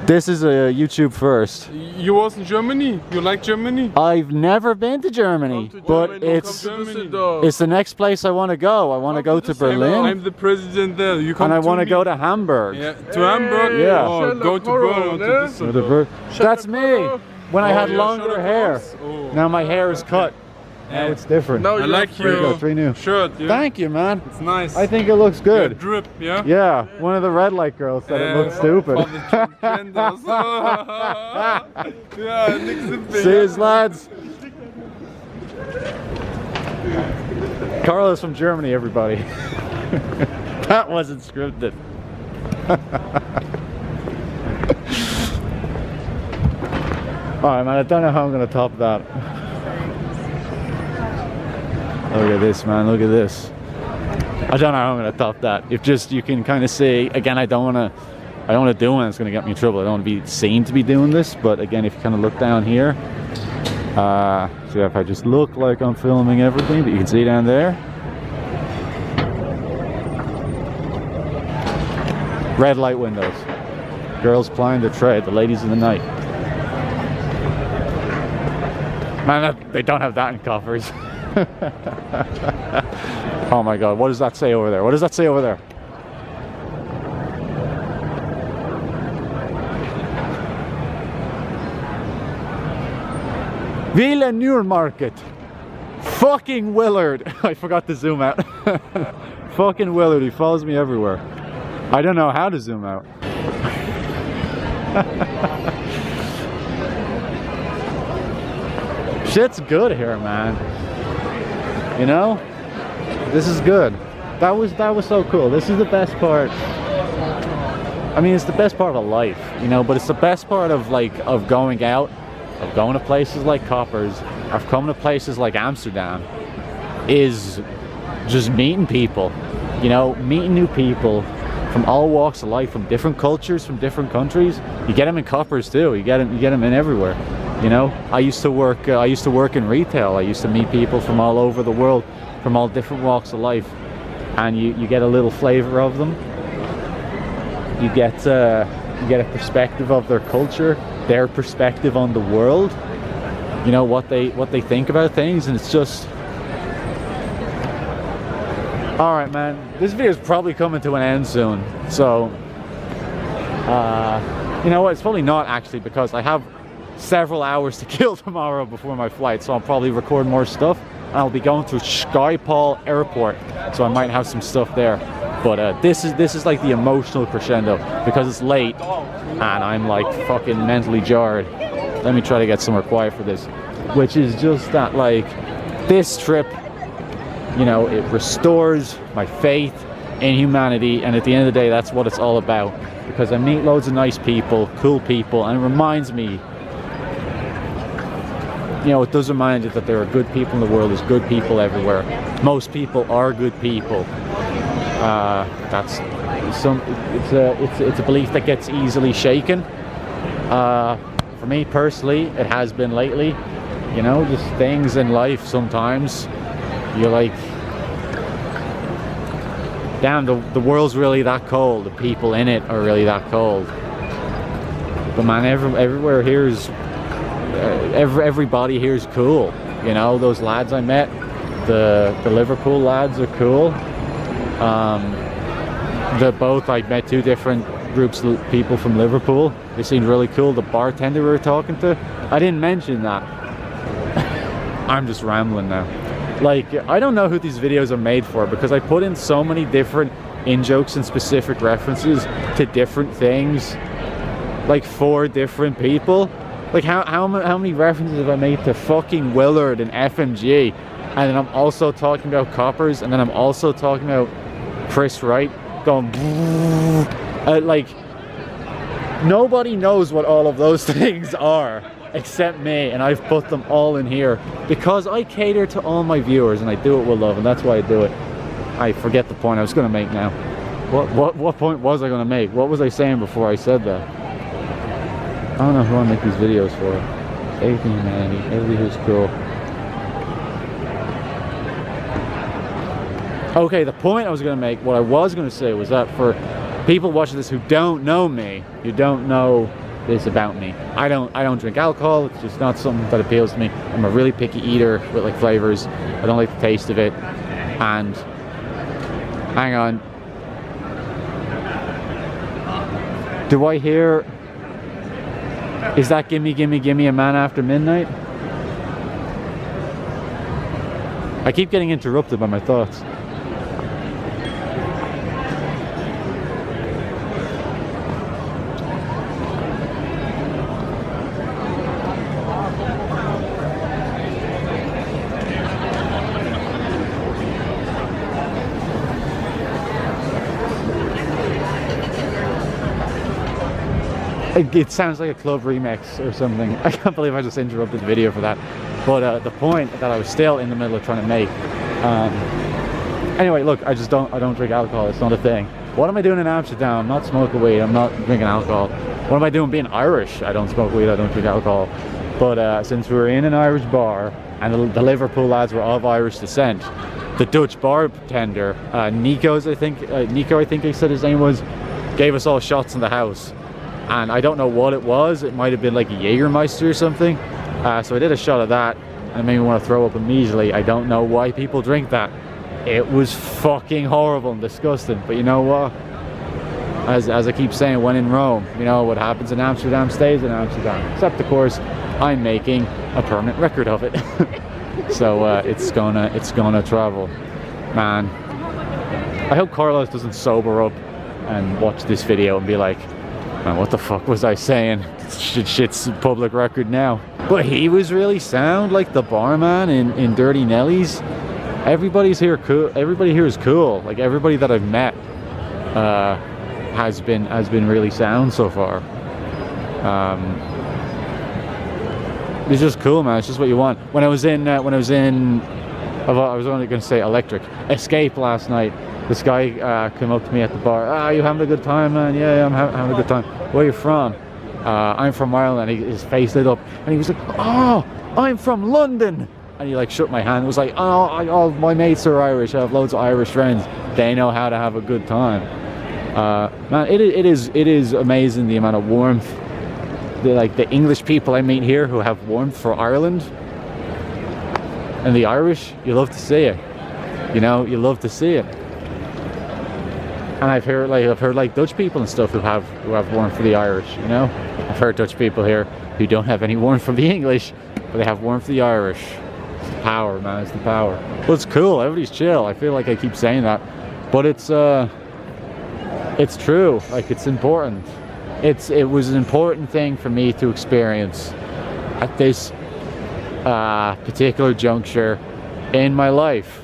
This is a YouTube first. You was in Germany? You like Germany? I've never been to Germany, but it's the next place I want to go. I want to go to Berlin. I'm the president there. You come and I want to me. go to Hamburg. Yeah, to Hamburg? Yeah. Oh, go to Berlin. That's me. When I had longer hair. Oh. Now my hair is cut. Now it's different. I like your 3 new. shirt. Yeah. Thank you, man. It's nice. I think it looks good. Yeah, drip, yeah? Yeah, one of the red light girls said it looked stupid. For the transgenders. Yeah, niks simpel. Cheers, lads. Carlos from Germany, everybody. That wasn't scripted. Alright, man, I don't know how I'm going to top that. Look at this, man, look at this. I don't know how I'm going to top that. If just you can kind of see, again, I don't want to do one that's going to get me in trouble. I don't want to be seen to be doing this, but again, if you kind of look down here, so if I just look like I'm filming everything that you can see down there. Red light windows. Girls plying their trade, the ladies of the night. Man, they don't have that in Coppers. Oh my god, what does that say over there? What does that say over there? Villa Newmarket. Fucking Willard. I forgot to zoom out. Fucking Willard, he follows me everywhere. I don't know how to zoom out. Shit's good here, man. You know? This is good. that was so cool. This is the best part. I mean, it's the best part of life, you know, but it's the best part of of going out, of going to places like Coppers, of coming to places like Amsterdam, is just meeting people, you know, meeting new people from all walks of life, from different cultures, from different countries. You get them in Coppers too. You get them in everywhere. You know, I used to work in retail. I used to meet people from all over the world, from all different walks of life, and you get a little flavor of them. You get a perspective of their culture, their perspective on the world. You know, what they think about things, and it's just. All right, man. This video is probably coming to an end soon, so you know what? It's probably not actually, because I have several hours to kill tomorrow before my flight, so I'll probably record more stuff. And I'll be going through Schiphol Airport, so I might have some stuff there. But this is like the emotional crescendo, because it's late and I'm like fucking mentally jarred. Let me try to get somewhere quiet for this, which is just that, like, this trip, you know, it restores my faith in humanity, and at the end of the day, that's what it's all about, because I meet loads of nice people, cool people, and it reminds me, you know, it does remind you that there are good people in the world. There's good people everywhere. Most people are good people. It's a belief that gets easily shaken. For me personally, it has been lately. You know, just things in life sometimes you're like, damn, the world's really that cold. The people in it are really that cold. But man, everywhere here is, everybody here is cool. You know, those lads I met, the Liverpool lads are cool. I met two different groups of people from Liverpool. They seemed really cool. The bartender we were talking to, I didn't mention that. I'm just rambling now. Like, I don't know who these videos are made for, because I put in so many different in-jokes and specific references to different things, like 4 different people. Like, how many references have I made to fucking Willard and FMG? And then I'm also talking about Coppers, and then I'm also talking about Chris Wright going like, nobody knows what all of those things are except me, and I've put them all in here because I cater to all my viewers, and I do it with love, and that's why I do it. I forget the point I was going to make now. What point was I going to make? What was I saying before I said that? I don't know who I make these videos for. Faith in humanity. Everybody who's cool. Okay, the point I was going to make, what I was going to say, was that for people watching this who don't know me, who don't know this about me, I don't drink alcohol. It's just not something that appeals to me. I'm a really picky eater with like flavors. I don't like the taste of it. And hang on, do I hear, is that gimme gimme gimme a man after midnight? I keep getting interrupted by my thoughts. It sounds like a club remix or something. I can't believe I just interrupted the video for that. But the point that I was still in the middle of trying to make. Anyway, look, I don't drink alcohol. It's not a thing. What am I doing in Amsterdam? I'm not smoking weed. I'm not drinking alcohol. What am I doing being Irish? I don't smoke weed. I don't drink alcohol. But since we were in an Irish bar and the Liverpool lads were of Irish descent, the Dutch bartender, Nico, I think he said his name was, gave us all shots in the house. And I don't know what it was. It might have been like a Jägermeister or something. So I did a shot of that, and it made me want to throw up immediately. I don't know why people drink that. It was fucking horrible and disgusting. But you know what? As I keep saying, when in Rome, you know, what happens in Amsterdam stays in Amsterdam. Except, of course, I'm making a permanent record of it. So it's gonna travel, man. I hope Carlos doesn't sober up and watch this video and be like, man, what the fuck was I saying? Shit's public record now. But he was really sound, like the barman in Dirty Nelly's. everybody's here cool. Everybody here is cool. Like everybody that I've met has been really sound so far. It's just cool, man. It's just what you want. When I was in I was only going to say Electric Escape last night. This guy came up to me at the bar. Ah, you having a good time, man? Yeah, I'm having a good time. Where are you from? I'm from Ireland. And his face lit up, and he was like, "Oh, I'm from London." And he like shook my hand. It was like, "Oh, all my mates are Irish. I have loads of Irish friends. They know how to have a good time." Man, it is amazing the amount of warmth. The English people I meet here who have warmth for Ireland, and the Irish, you love to see it. You know, you love to see it. And I've heard like Dutch people and stuff who have warmth for the Irish. You know, I've heard Dutch people here who don't have any warmth for the English, but they have warmth for the Irish. It's the power, man. It's the power. Well, it's cool. Everybody's chill. I feel like I keep saying that, but it's true. Like, it's important. It was an important thing for me to experience at this particular juncture in my life.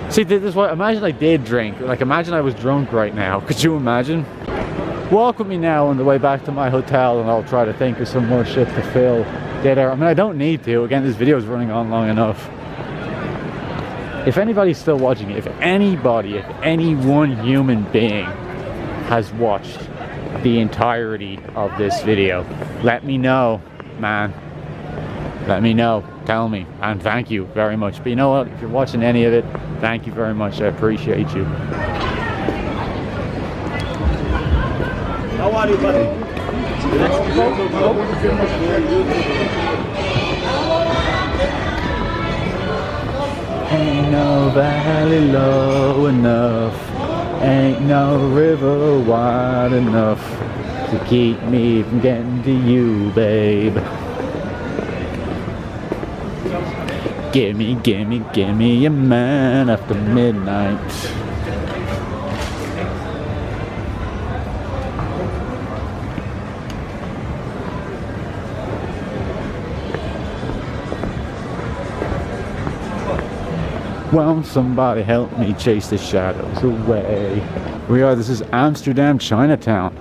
See, this is what, imagine I did drink. Like, imagine I was drunk right now. Could you imagine? Walk with me now on the way back to my hotel, and I'll try to think of some more shit to fill. Get there. I mean, I don't need to. Again, this video is running on long enough. If anybody's still watching it, if any one human being has watched the entirety of this video, let me know, man. Let me know. Tell me. And thank you very much. But you know what? If you're watching any of it, thank you very much. I appreciate you. How are you, buddy? Ain't no valley low enough, ain't no river wide enough to keep me from getting to you, babe. Gimme, gimme, gimme a man after midnight. Won't somebody help me chase the shadows away? This is Amsterdam Chinatown.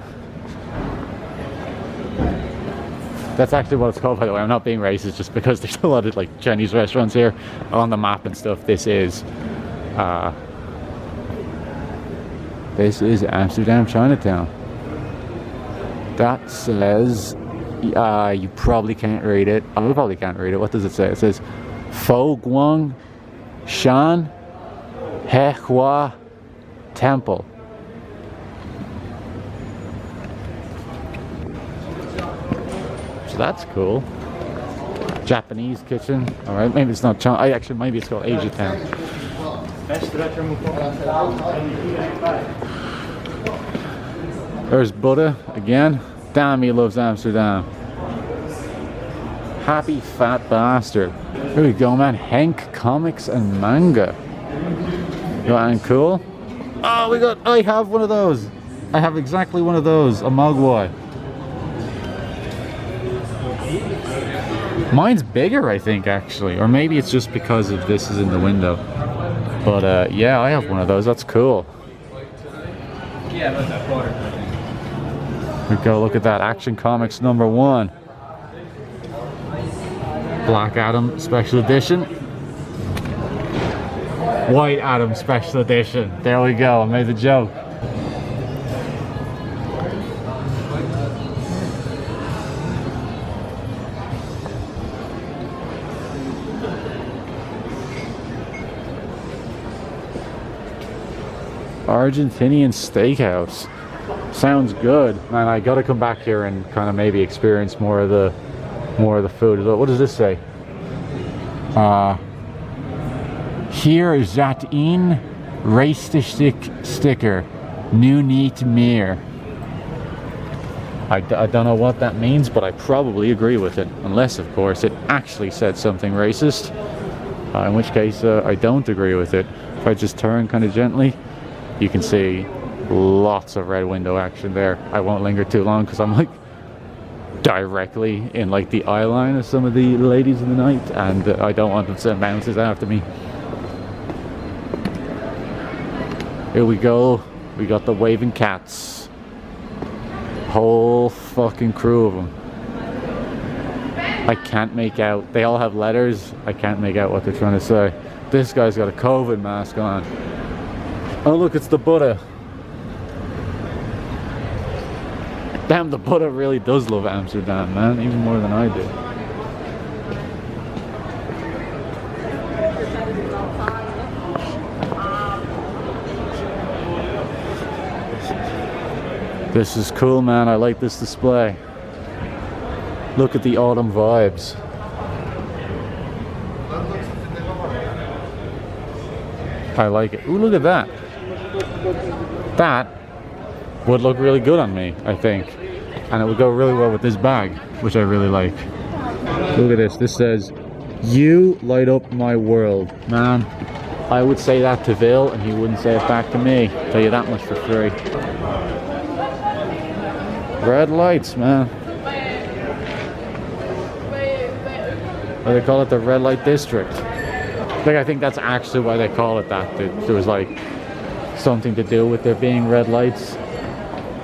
That's actually what it's called, by the way. I'm not being racist just because there's a lot of like Chinese restaurants here on the map and stuff. This is Amsterdam Chinatown. That says, you probably can't read it. I probably can't read it. What does it say? It says Fo Guang Shan He Hua Temple. So that's cool. Japanese kitchen. Alright, maybe it's not China. Maybe it's called Asia Town. There's Buddha again. Damn, he loves Amsterdam. Happy fat bastard. Here we go, man. Henk Comics and Manga. You want cool? Oh, I have one of those. I have exactly one of those. A Mogwai. Mine's bigger, I think, actually. Or maybe it's just because of this is in the window. But, yeah, I have one of those. That's cool. Here we go. Look at that. Action Comics #1. Black Adam Special Edition. White Adam Special Edition. There we go. I made the joke. Argentinian steakhouse. Sounds good, man. I gotta come back here and kind of maybe experience more of the food. What does this say? Hier zat in racistic sticker. Nu niet meer. I don't know what that means, but I probably agree with it. Unless, of course, it actually said something racist. In which case, I don't agree with it. If I just turn kind of gently, you can see lots of red window action there. I won't linger too long because I'm like directly in like the eye line of some of the ladies of the night, and I don't want them to send bouncers after me. Here we go. We got the waving cats. Whole fucking crew of them. I can't make out. They all have letters. I can't make out what they're trying to say. This guy's got a COVID mask on. Oh look, it's the Buddha. Damn, the Buddha really does love Amsterdam, man. Even more than I do. This is cool, man. I like this display. Look at the autumn vibes. I like it. Ooh, look at that. That would look really good on me, I think. And it would go really well with this bag, which I really like. Look at this. This says, "You light up my world." Man, I would say that to Vil and he wouldn't say it back to me. Tell you that much for free. Red lights, man. Or they call it the red light district. Like, I think that's actually why they call it that. There was like something to do with there being red lights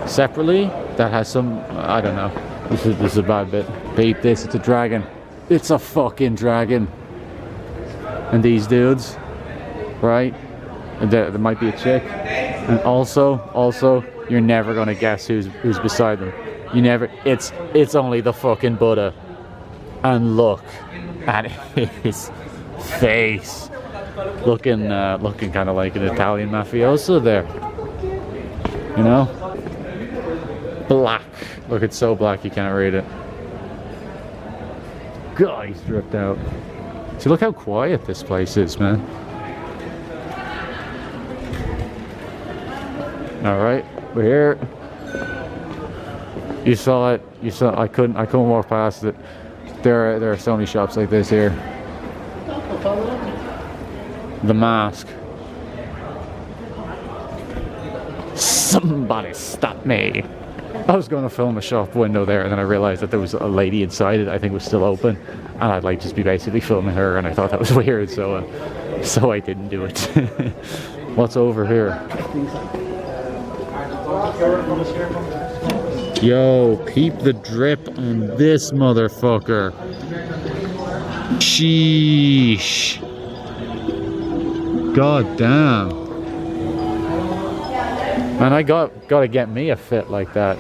separately that has some, I don't know. This is a bad bit. Beat this, it's a dragon. It's a fucking dragon. And these dudes, right? And there might be a chick. And also, you're never gonna guess who's beside them. You never. It's only the fucking Buddha. And look at his face, looking kind of like an Italian mafioso there. You know, black. Look, it's so black you can't read it. God, he's dripped out. See, look how quiet this place is, man. All right, we're here. You saw it. You saw. I couldn't walk past it. There are so many shops like this here. The Mask. Somebody stop me. I was going to film a shop window there, and then I realized that there was a lady inside it. I think it was still open, and I'd like just be basically filming her, and I thought that was weird, so I didn't do it. What's over here? Yo, peep the drip on this motherfucker. Sheesh. God damn. Man, I gotta get me a fit like that.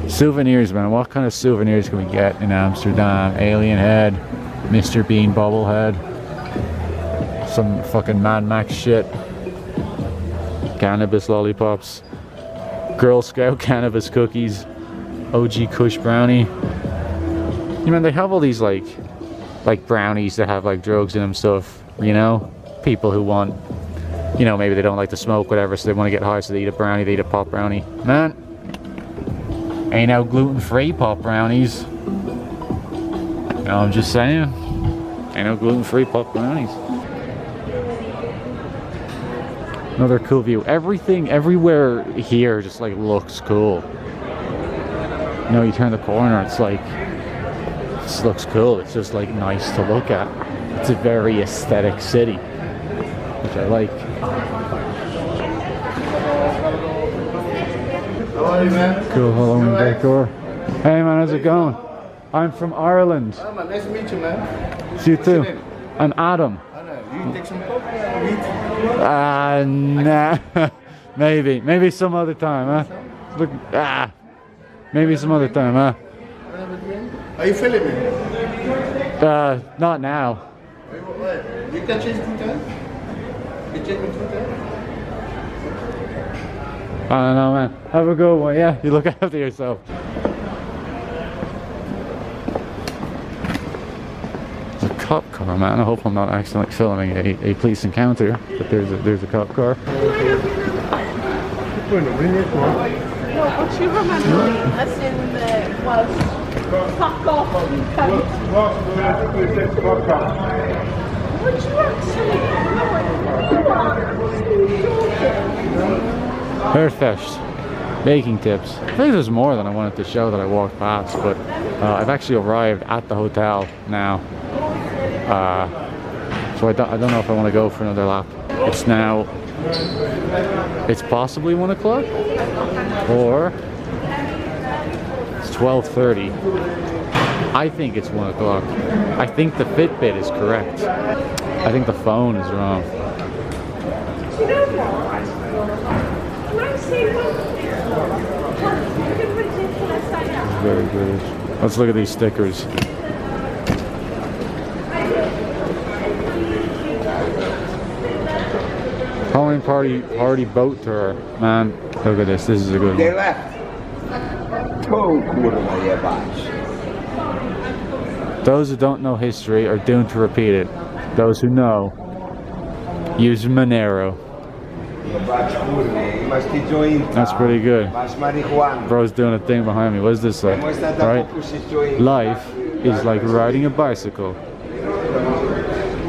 Souvenirs, man. What kind of souvenirs can we get in Amsterdam? Alien head, Mr. Bean bobblehead, some fucking Mad Max shit, cannabis lollipops, Girl Scout cannabis cookies, OG Kush brownie. You know, they have all these like brownies that have like drugs in them stuff, you know? People who want, you know, maybe they don't like to smoke, whatever, so they want to get high, so they eat a brownie, they eat a pop brownie. Man, ain't no gluten-free pop brownies. You know, I'm just saying. Ain't no gluten-free pop brownies. Another cool view. Everything, everywhere here just like looks cool. You know, you turn the corner, it's like, this looks cool. It's just like nice to look at. It's a very aesthetic city, which I like. How are you, man? Cool Halloween decor. Hey man, how's it going? I'm from Ireland. Oh, man, nice to meet you, man. See you What's your too. name? I'm Adam. I know. You take some coke? Weed? Nah. Maybe some other time, huh? Look, maybe some other time, huh? Are you feeling me? Not now. You can change 2 times? You change me 2 times? I don't know, man. Have a good one, yeah? You look after yourself. There's a cop car, man. I hope I'm not accidentally filming a police encounter, but there's a cop car. No, but you remember me as in the Welsh. Fuck off, you cunt. Would you actually? Heartfelt baking tips. I think there's more than I wanted to show that I walked past, but I've actually arrived at the hotel now. So I don't know if I want to go for another lap. It's now, it's possibly 1 o'clock, or it's 12:30. I think it's 1 o'clock. I think the Fitbit is correct. I think the phone is wrong. Very good. Let's look at these stickers. Halloween party boat tour. Man, look at this. This is a good They one. left. Oh, kurwa jebać. Those who don't know history are doomed to repeat it. Those who know, use Monero. Jebać kurwa. I masz ty jointa. That's pretty good. Masz marihuana. Bro's doing a thing behind me. What does this say? Right? Life is like riding a bicycle.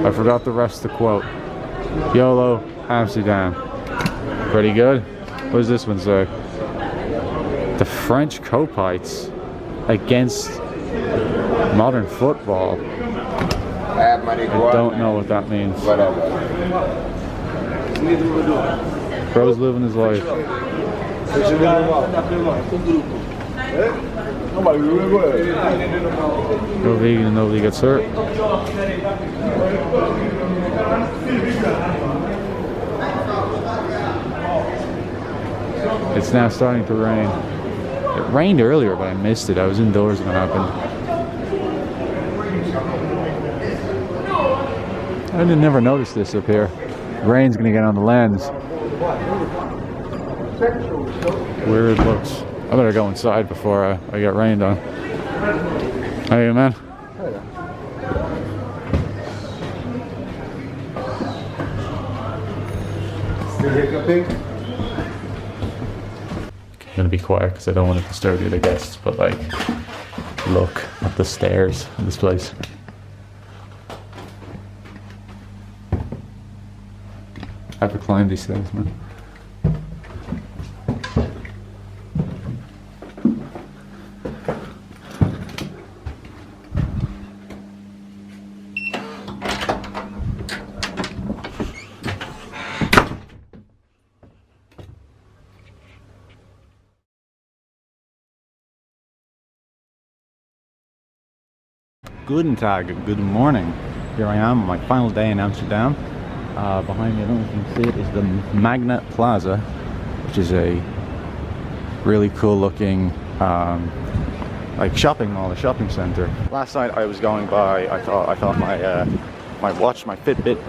I forgot the rest of the quote. YOLO, Amsterdam. Pretty good. What does this one say? The French Copites against modern football. I don't know what that means. Whatever. Bro's living his life. No vegan and nobody gets hurt. It's now starting to rain. It rained earlier, but I missed it. I was indoors when it happened. I didn't never notice this up here. Rain's gonna get on the lens. Weird looks. I better go inside before I get rained on. How are you, man? I'm gonna be quiet because I don't want to disturb the other guests, but like, look at the stairs in this place. I have to climb these things, man. Guten Tag, good morning. Here I am on my final day in Amsterdam. Behind me, I don't know if you can see it, is the Magnet Plaza, which is a really cool looking like shopping mall, a shopping center. Last night I was going by, I thought my watch, my Fitbit,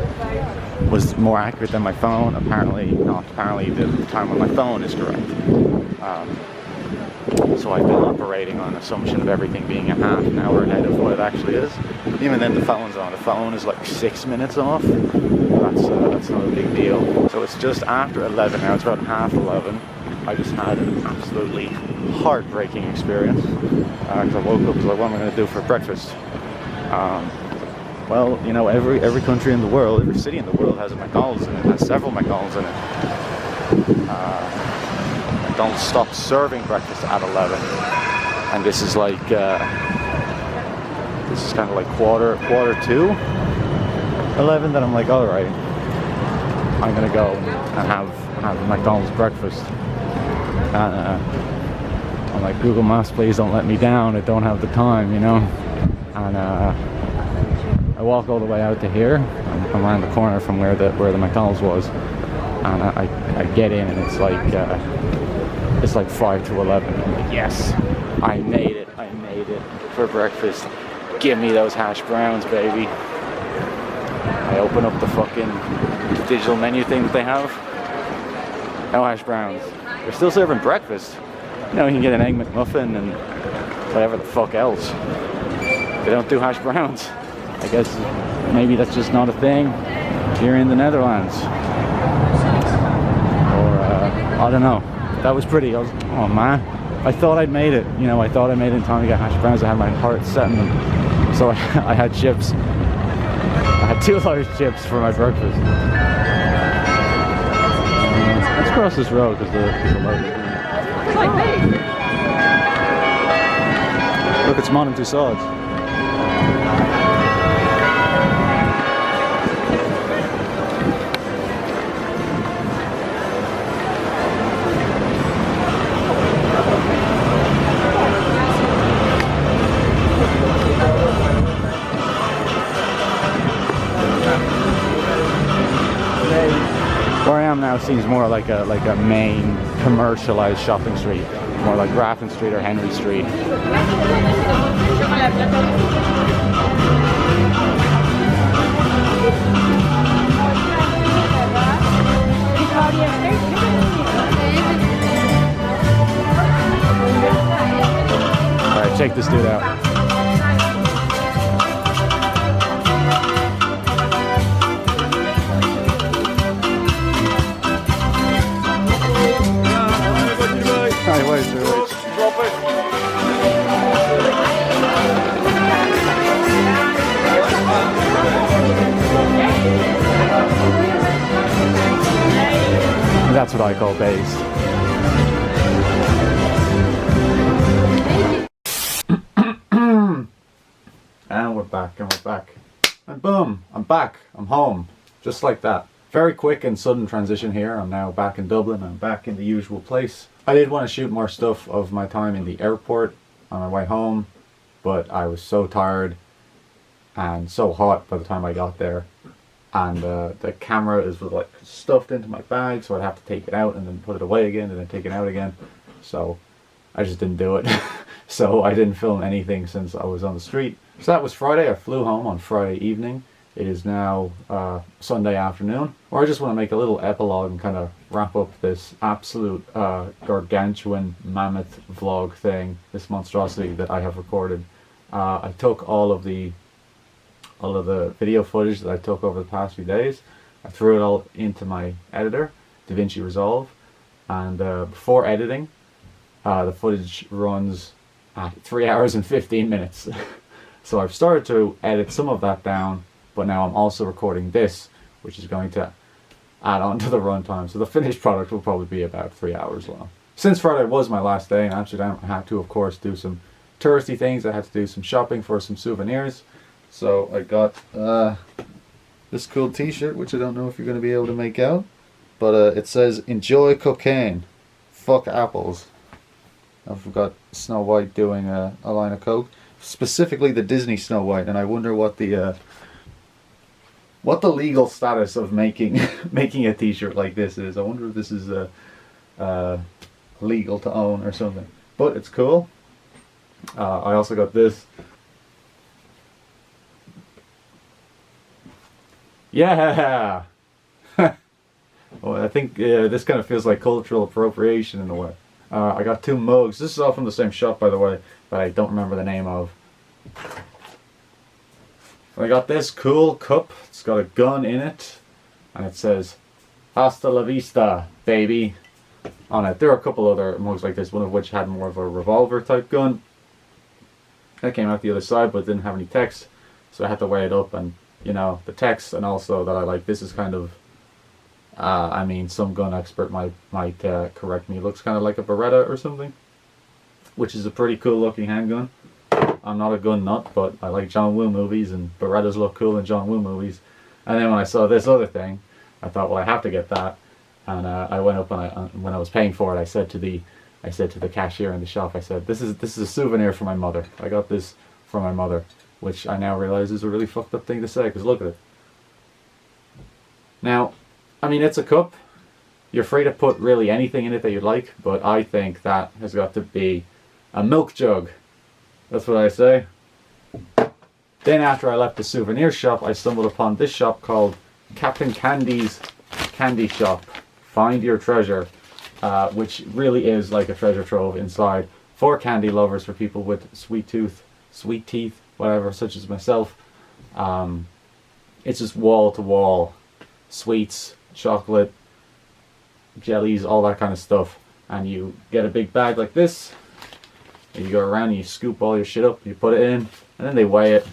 was more accurate than my phone. Apparently not. Apparently the time on my phone is correct. So I've been operating on an assumption of everything being a half an hour ahead of what it actually is. Even then the phone's on. The phone is like 6 minutes off. That's not a big deal. So it's just after 11 now. It's about half 11. I just had an absolutely heartbreaking experience. Because I woke up, like, what am I going to do for breakfast? Well, you know, every country in the world, every city in the world has a McDonald's in it. Has several McDonald's in it. Don't stop serving breakfast at 11, and this is like this is kind of like quarter to 11. That I'm like, all right, I'm gonna go and have a McDonald's breakfast. And I'm like, Google Maps, please don't let me down. I don't have the time, you know. And I walk all the way out to here. I'm around the corner from where the McDonald's was, and I get in, and it's like 5 to 11. I'm like, yes, I made it for breakfast. Give me those hash browns, baby. I open up the fucking digital menu thing that they have. No hash browns. They're still serving breakfast. You know, you can get an Egg McMuffin and whatever the fuck else. They don't do hash browns. I guess maybe that's just not a thing here in the Netherlands. Or, I don't know. That was pretty. Oh man, I thought I'd made it. You know, I thought I made it in time to get hash browns. I had my heart set in them. So I had chips. I had 2 large chips for my breakfast. Let's cross this road because there's a light. It's like me. Look, it's Mon and Tussauds. Where I am now seems more like a main commercialized shopping street, more like Grafton Street or Henry Street. All right, check this dude out. That's what I call bass. And we're back, and we're back. And boom, I'm back. I'm home. Just like that. Very quick and sudden transition here. I'm now back in Dublin. I'm back in the usual place. I did want to shoot more stuff of my time in the airport on my way home, but I was so tired and so hot by the time I got there. And the camera is like stuffed into my bag, so I'd have to take it out and then put it away again and then take it out again. So I just didn't do it. So I didn't film anything since I was on the street. So that was Friday. I flew home on Friday evening. It is now Sunday afternoon. Or I just want to make a little epilogue and kind of wrap up this absolute gargantuan mammoth vlog thing, this monstrosity that I have recorded. I took all of the video footage that I took over the past few days. I threw it all into my editor, DaVinci Resolve, and before editing, the footage runs at 3 hours and 15 minutes. So I've started to edit some of that down, but now I'm also recording this, which is going to add on to the runtime. So the finished product will probably be about 3 hours long. Since Friday was my last day in Amsterdam, I had to, of course, do some touristy things. I had to do some shopping for some souvenirs. So I got this cool t-shirt, which I don't know if you're going to be able to make out, but it says "Enjoy cocaine, fuck apples." I've got Snow White doing a line of coke, specifically the Disney Snow White, and I wonder what the legal status of making making a t-shirt like this is. I wonder if this is legal to own or something, but it's cool. I also got this. Yeah! Well, I think this kind of feels like cultural appropriation in a way. I got two mugs. This is all from the same shop, by the way, but I don't remember the name of. I got this cool cup. It's got a gun in it, and it says "Hasta la vista, baby" on it. There are a couple other mugs like this, one of which had more of a revolver type gun. That came out the other side, but it didn't have any text, so I had to weigh it up, and you know, the text, and also that I like, this is kind of, I mean, some gun expert might correct me. It looks kind of like a Beretta or something, which is a pretty cool looking handgun. I'm not a gun nut, but I like John Woo movies, and Berettas look cool in John Woo movies. And then when I saw this other thing, I thought, well, I have to get that. And I went up, and when I was paying for it, I said to the cashier in the shop, I said, this is a souvenir for my mother. I got this for my mother. Which I now realize is a really fucked up thing to say, because look at it. Now, I mean, it's a cup. You're free to put really anything in it that you'd like, but I think that has got to be a milk jug. That's what I say. Then after I left the souvenir shop, I stumbled upon this shop called Captain Candy's Candy Shop. Find your treasure, which really is like a treasure trove inside for candy lovers, for people with sweet teeth, whatever, such as myself. It's just wall to wall sweets, chocolate, jellies, all that kind of stuff. And you get a big bag like this, and you go around and you scoop all your shit up, you put it in, and then they weigh it,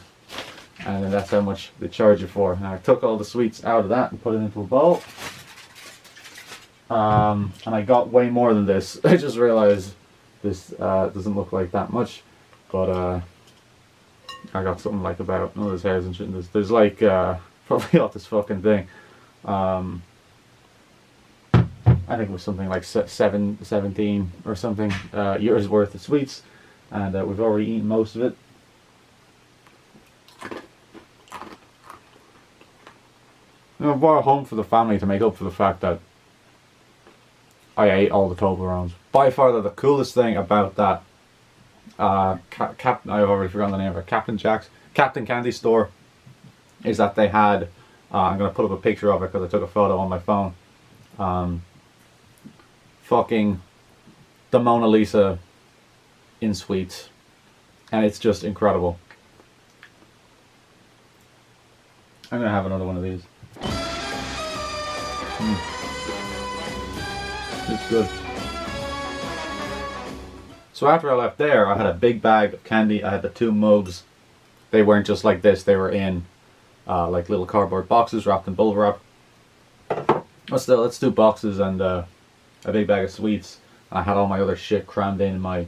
and then that's how much they charge you for. And I took all the sweets out of that and put it into a bowl. And I got way more than this. I just realized this doesn't look like that much, but I got something like about, no, there's hairs and shit in this. There's like probably off this fucking thing. I think it was something like 17 or something years worth of sweets, and we've already eaten most of it. I brought it home for the family to make up for the fact that I ate all the Toblerones. By far the coolest thing about that Captain, I've already forgotten the name of it, Captain Candy store, is that they had, I'm going to put up a picture of it because I took a photo on my phone, fucking the Mona Lisa in sweets, and it's just incredible. I'm going to have another one of these. It's good. So after I left there, I had a big bag of candy. I had the 2 mugs. They weren't just like this. They were in like little cardboard boxes wrapped in bubble wrap. Let's do boxes and a big bag of sweets. And I had all my other shit crammed in my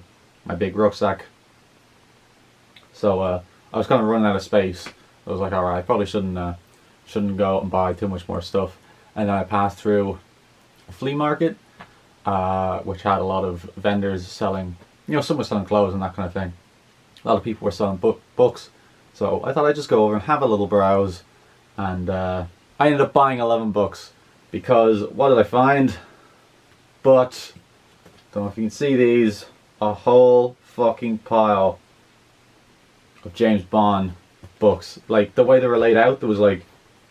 big rucksack. So I was kind of running out of space. I was like, all right, I probably shouldn't go out and buy too much more stuff. And then I passed through a flea market, which had a lot of vendors selling, some were selling clothes and that kind of thing. A lot of people were selling books. So I thought I'd just go over and have a little browse. And I ended up buying 11 books. Because what did I find? But, don't know if you can see these, a whole fucking pile of James Bond books. Like, the way they were laid out, there was like,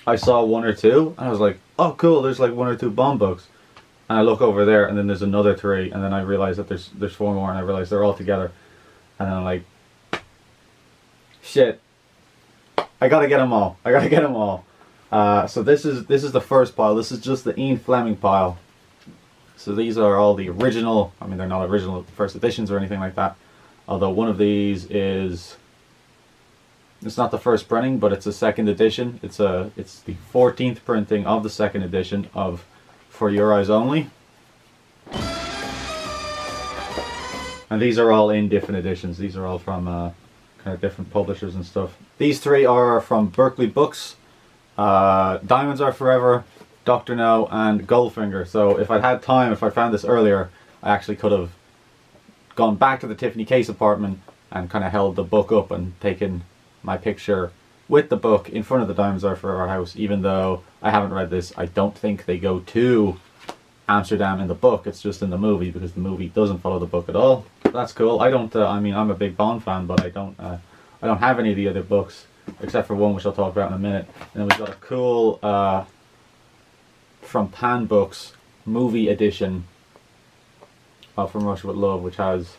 I saw 1 or 2, and I was like, oh cool, there's like 1 or 2 Bond books. And I look over there, and then there's another 3, and then I realize that there's 4 more, and I realize they're all together. And then I'm like, shit, I gotta get them all. So this is the first pile. This is just the Ian Fleming pile. So these are all the original, I mean they're not original first editions or anything like that. Although one of these is, it's not the first printing, but it's a second edition. It's the 14th printing of the second edition of For Your Eyes Only. And these are all in different editions. These are all from kind of different publishers and stuff. These 3 are from Berkeley Books. Diamonds Are Forever, Dr. No, and Goldfinger. So if I'd had time, if I found this earlier, I actually could have gone back to the Tiffany case apartment and kind of held the book up and taken my picture with the book in front of the Diamonds Are Forever house. Even though I haven't read this, I don't think they go to Amsterdam in the book. It's just in the movie, because the movie doesn't follow the book at all. That's cool. I don't. I mean, I'm a big Bond fan, but I don't have any of the other books except for one, which I'll talk about in a minute. And then we've got a cool from Pan Books movie edition of From Russia with Love, which has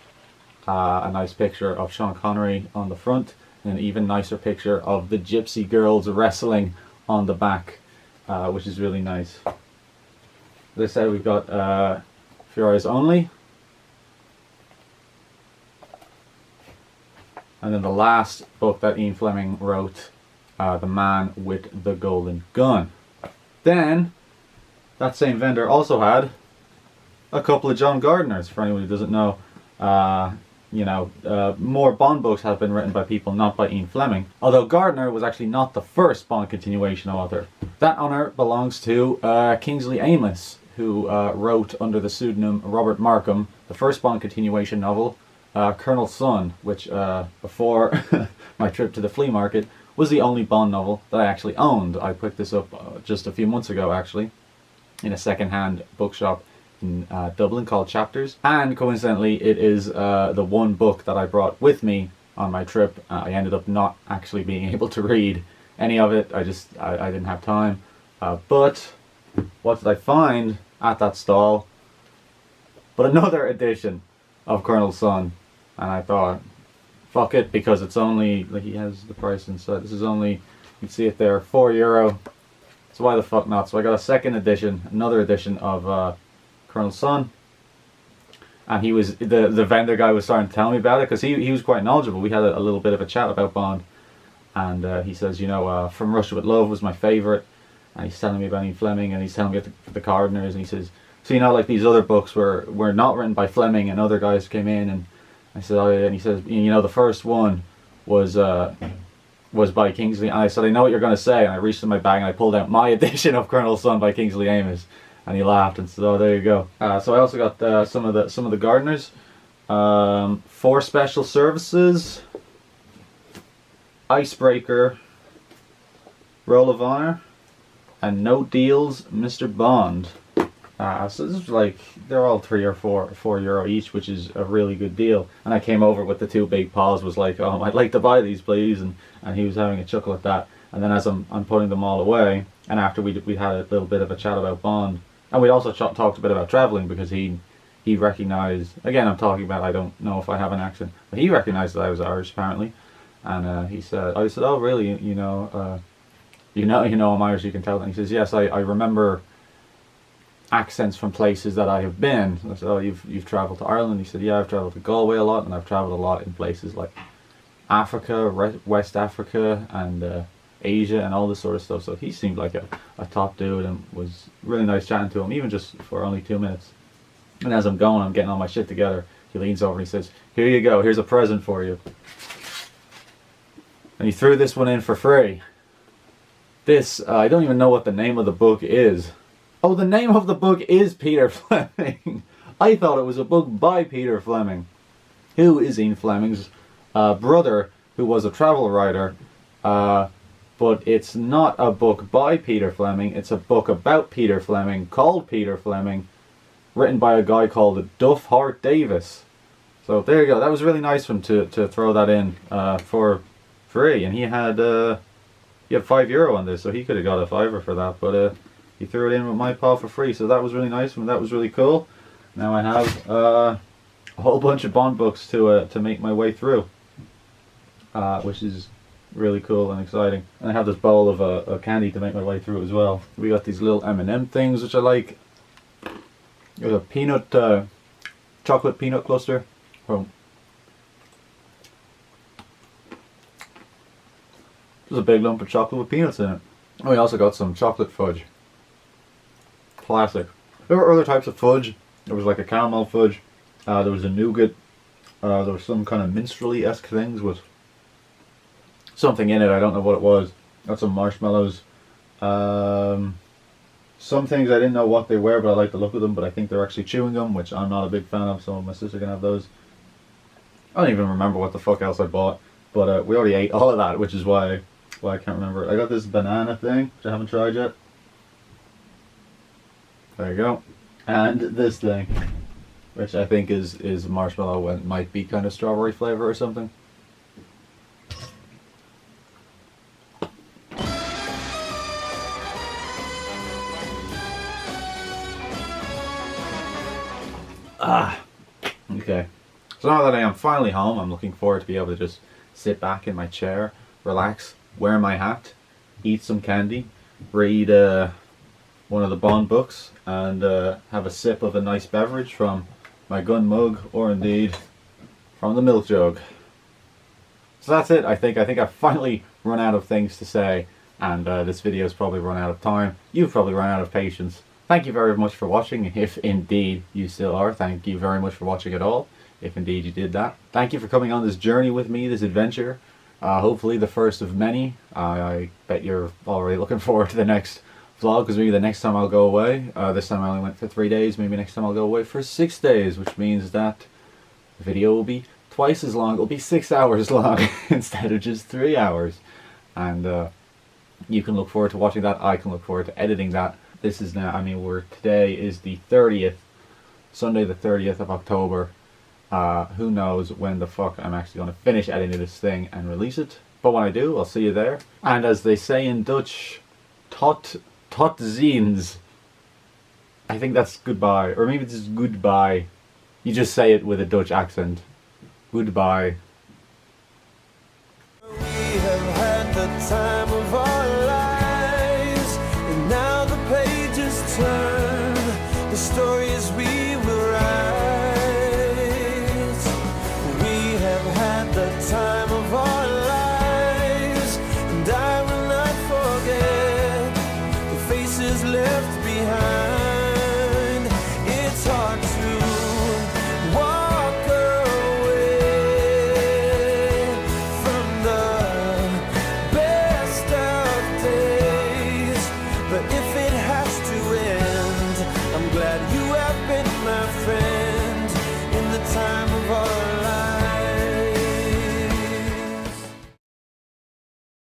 a nice picture of Sean Connery on the front, and an even nicer picture of the Gypsy Girls wrestling on the back, which is really nice. As I said, we've got For Your Eyes Only. And then the last book that Ian Fleming wrote, The Man with the Golden Gun. Then, that same vendor also had a couple of John Gardners, for anyone who doesn't know. More Bond books have been written by people, not by Ian Fleming. Although Gardner was actually not the first Bond continuation author. That honour belongs to Kingsley Amis, who wrote under the pseudonym Robert Markham the first Bond continuation novel, Colonel Sun, which before my trip to the flea market was the only Bond novel that I actually owned. I picked this up just a few months ago, actually, in a second-hand bookshop in Dublin called Chapters. And coincidentally, it is the one book that I brought with me on my trip. I ended up not actually being able to read any of it. I didn't have time. But what did I find at that stall but another edition of Colonel Sun? And I thought, fuck it, because it's only, like, he has the price inside. This is only, you can see it there, €4. So why the fuck not? So I got a second edition, another edition of Colonel Sun. And he was, the vendor guy was starting to tell me about it, because he was quite knowledgeable. We had a little bit of a chat about Bond. And he says, From Russia with Love was my favourite. And he's telling me about Ian Fleming, and he's telling me about the Gardners, and he says, So you know, like these other books were not written by Fleming, and other guys came in, and I said, oh yeah, and he says, you know, the first one was by Kingsley, and I said, I know what you're going to say, and I reached in my bag and I pulled out my edition of Colonel's Son by Kingsley Amis, and he laughed and said, oh, there you go. So I also got some of the Gardeners, 4 Special Services, Icebreaker, Roll of Honor, and No Deals, Mr. Bond. So this is like, they're all €3 or €4 each, which is a really good deal. And I came over with the 2 big paws, was like, oh, I'd like to buy these, please. And he was having a chuckle at that. And then as I'm putting them all away, and after we had a little bit of a chat about Bond, and we also talked a bit about traveling, because he recognized, again, I'm talking about, I don't know if I have an accent, but he recognized that I was Irish apparently. And I said, oh really, you know I'm Irish, you can tell. And he says, yes, I remember accents from places that I have been. And I said, oh, you've travelled to Ireland? He said, yeah, I've travelled to Galway a lot, and I've travelled a lot in places like Africa, West Africa, and Asia, and all this sort of stuff. So he seemed like a top dude, and was really nice chatting to him, even just for only 2 minutes. And as I'm going, I'm getting all my shit together, he leans over and he says, here you go, here's a present for you. And he threw this one in for free. This, I don't even know what the name of the book is. Oh, the name of the book is Peter Fleming. I thought it was a book by Peter Fleming, who is Ian Fleming's brother, who was a travel writer. But it's not a book by Peter Fleming. It's a book about Peter Fleming, called Peter Fleming, written by a guy called Duff Hart Davis. So there you go. That was really nice of him to throw that in for free. And he had €5 on this, so he could have got a $5 for that. But he threw it in with my paw for free, so that was really nice of him. That was really cool. Now I have a whole bunch of Bond books to make my way through, which is really cool and exciting. And I have this bowl of candy to make my way through as well. We got these little M&M things, which I like. There's a peanut, chocolate peanut cluster. Oh. There's a big lump of chocolate with peanuts in it. And we also got some chocolate fudge. Classic. There were other types of fudge. There was like a caramel fudge. There was a nougat. There was some kind of minstrelly-esque things with something in it. I don't know what it was. Got some marshmallows. Some things I didn't know what they were, but I like the look of them. But I think they're actually chewing gum, which I'm not a big fan of. So my sister can have those. I don't even remember what the fuck else I bought. But we already ate all of that, which is why I can't remember. I got this banana thing, which I haven't tried yet. There you go. And this thing, which I think is marshmallow and might be kind of strawberry flavor or something. Okay. So now that I am finally home, I'm looking forward to be able to just sit back in my chair, relax, wear my hat, eat some candy, read one of the Bond books, and have a sip of a nice beverage from my gun mug, or indeed from the milk jug. So that's it. I think I've finally run out of things to say, and this video's probably run out of time. You've probably run out of patience. Thank you very much for watching, if indeed you still are. Thank you very much for watching at all, if indeed you did that. Thank you for coming on this journey with me, this adventure. Hopefully the first of many. I bet you're already looking forward to the next vlog, because maybe the next time I'll go away, this time I only went for 3 days, maybe next time I'll go away for 6 days, which means that the video will be twice as long. It'll be 6 hours long instead of just 3 hours. And you can look forward to watching that. I can look forward to editing that. This is now, today is the 30th, Sunday the 30th of October. Who knows when the fuck I'm actually going to finish editing this thing and release it. But when I do, I'll see you there. And as they say in Dutch, tot ziens. I think that's goodbye. Or maybe it's just goodbye. You just say it with a Dutch accent. Goodbye. We have had the time of our lives, and now the pages turn. The stories we will write. We have had the time of our lives, and I will not forget the faces left behind.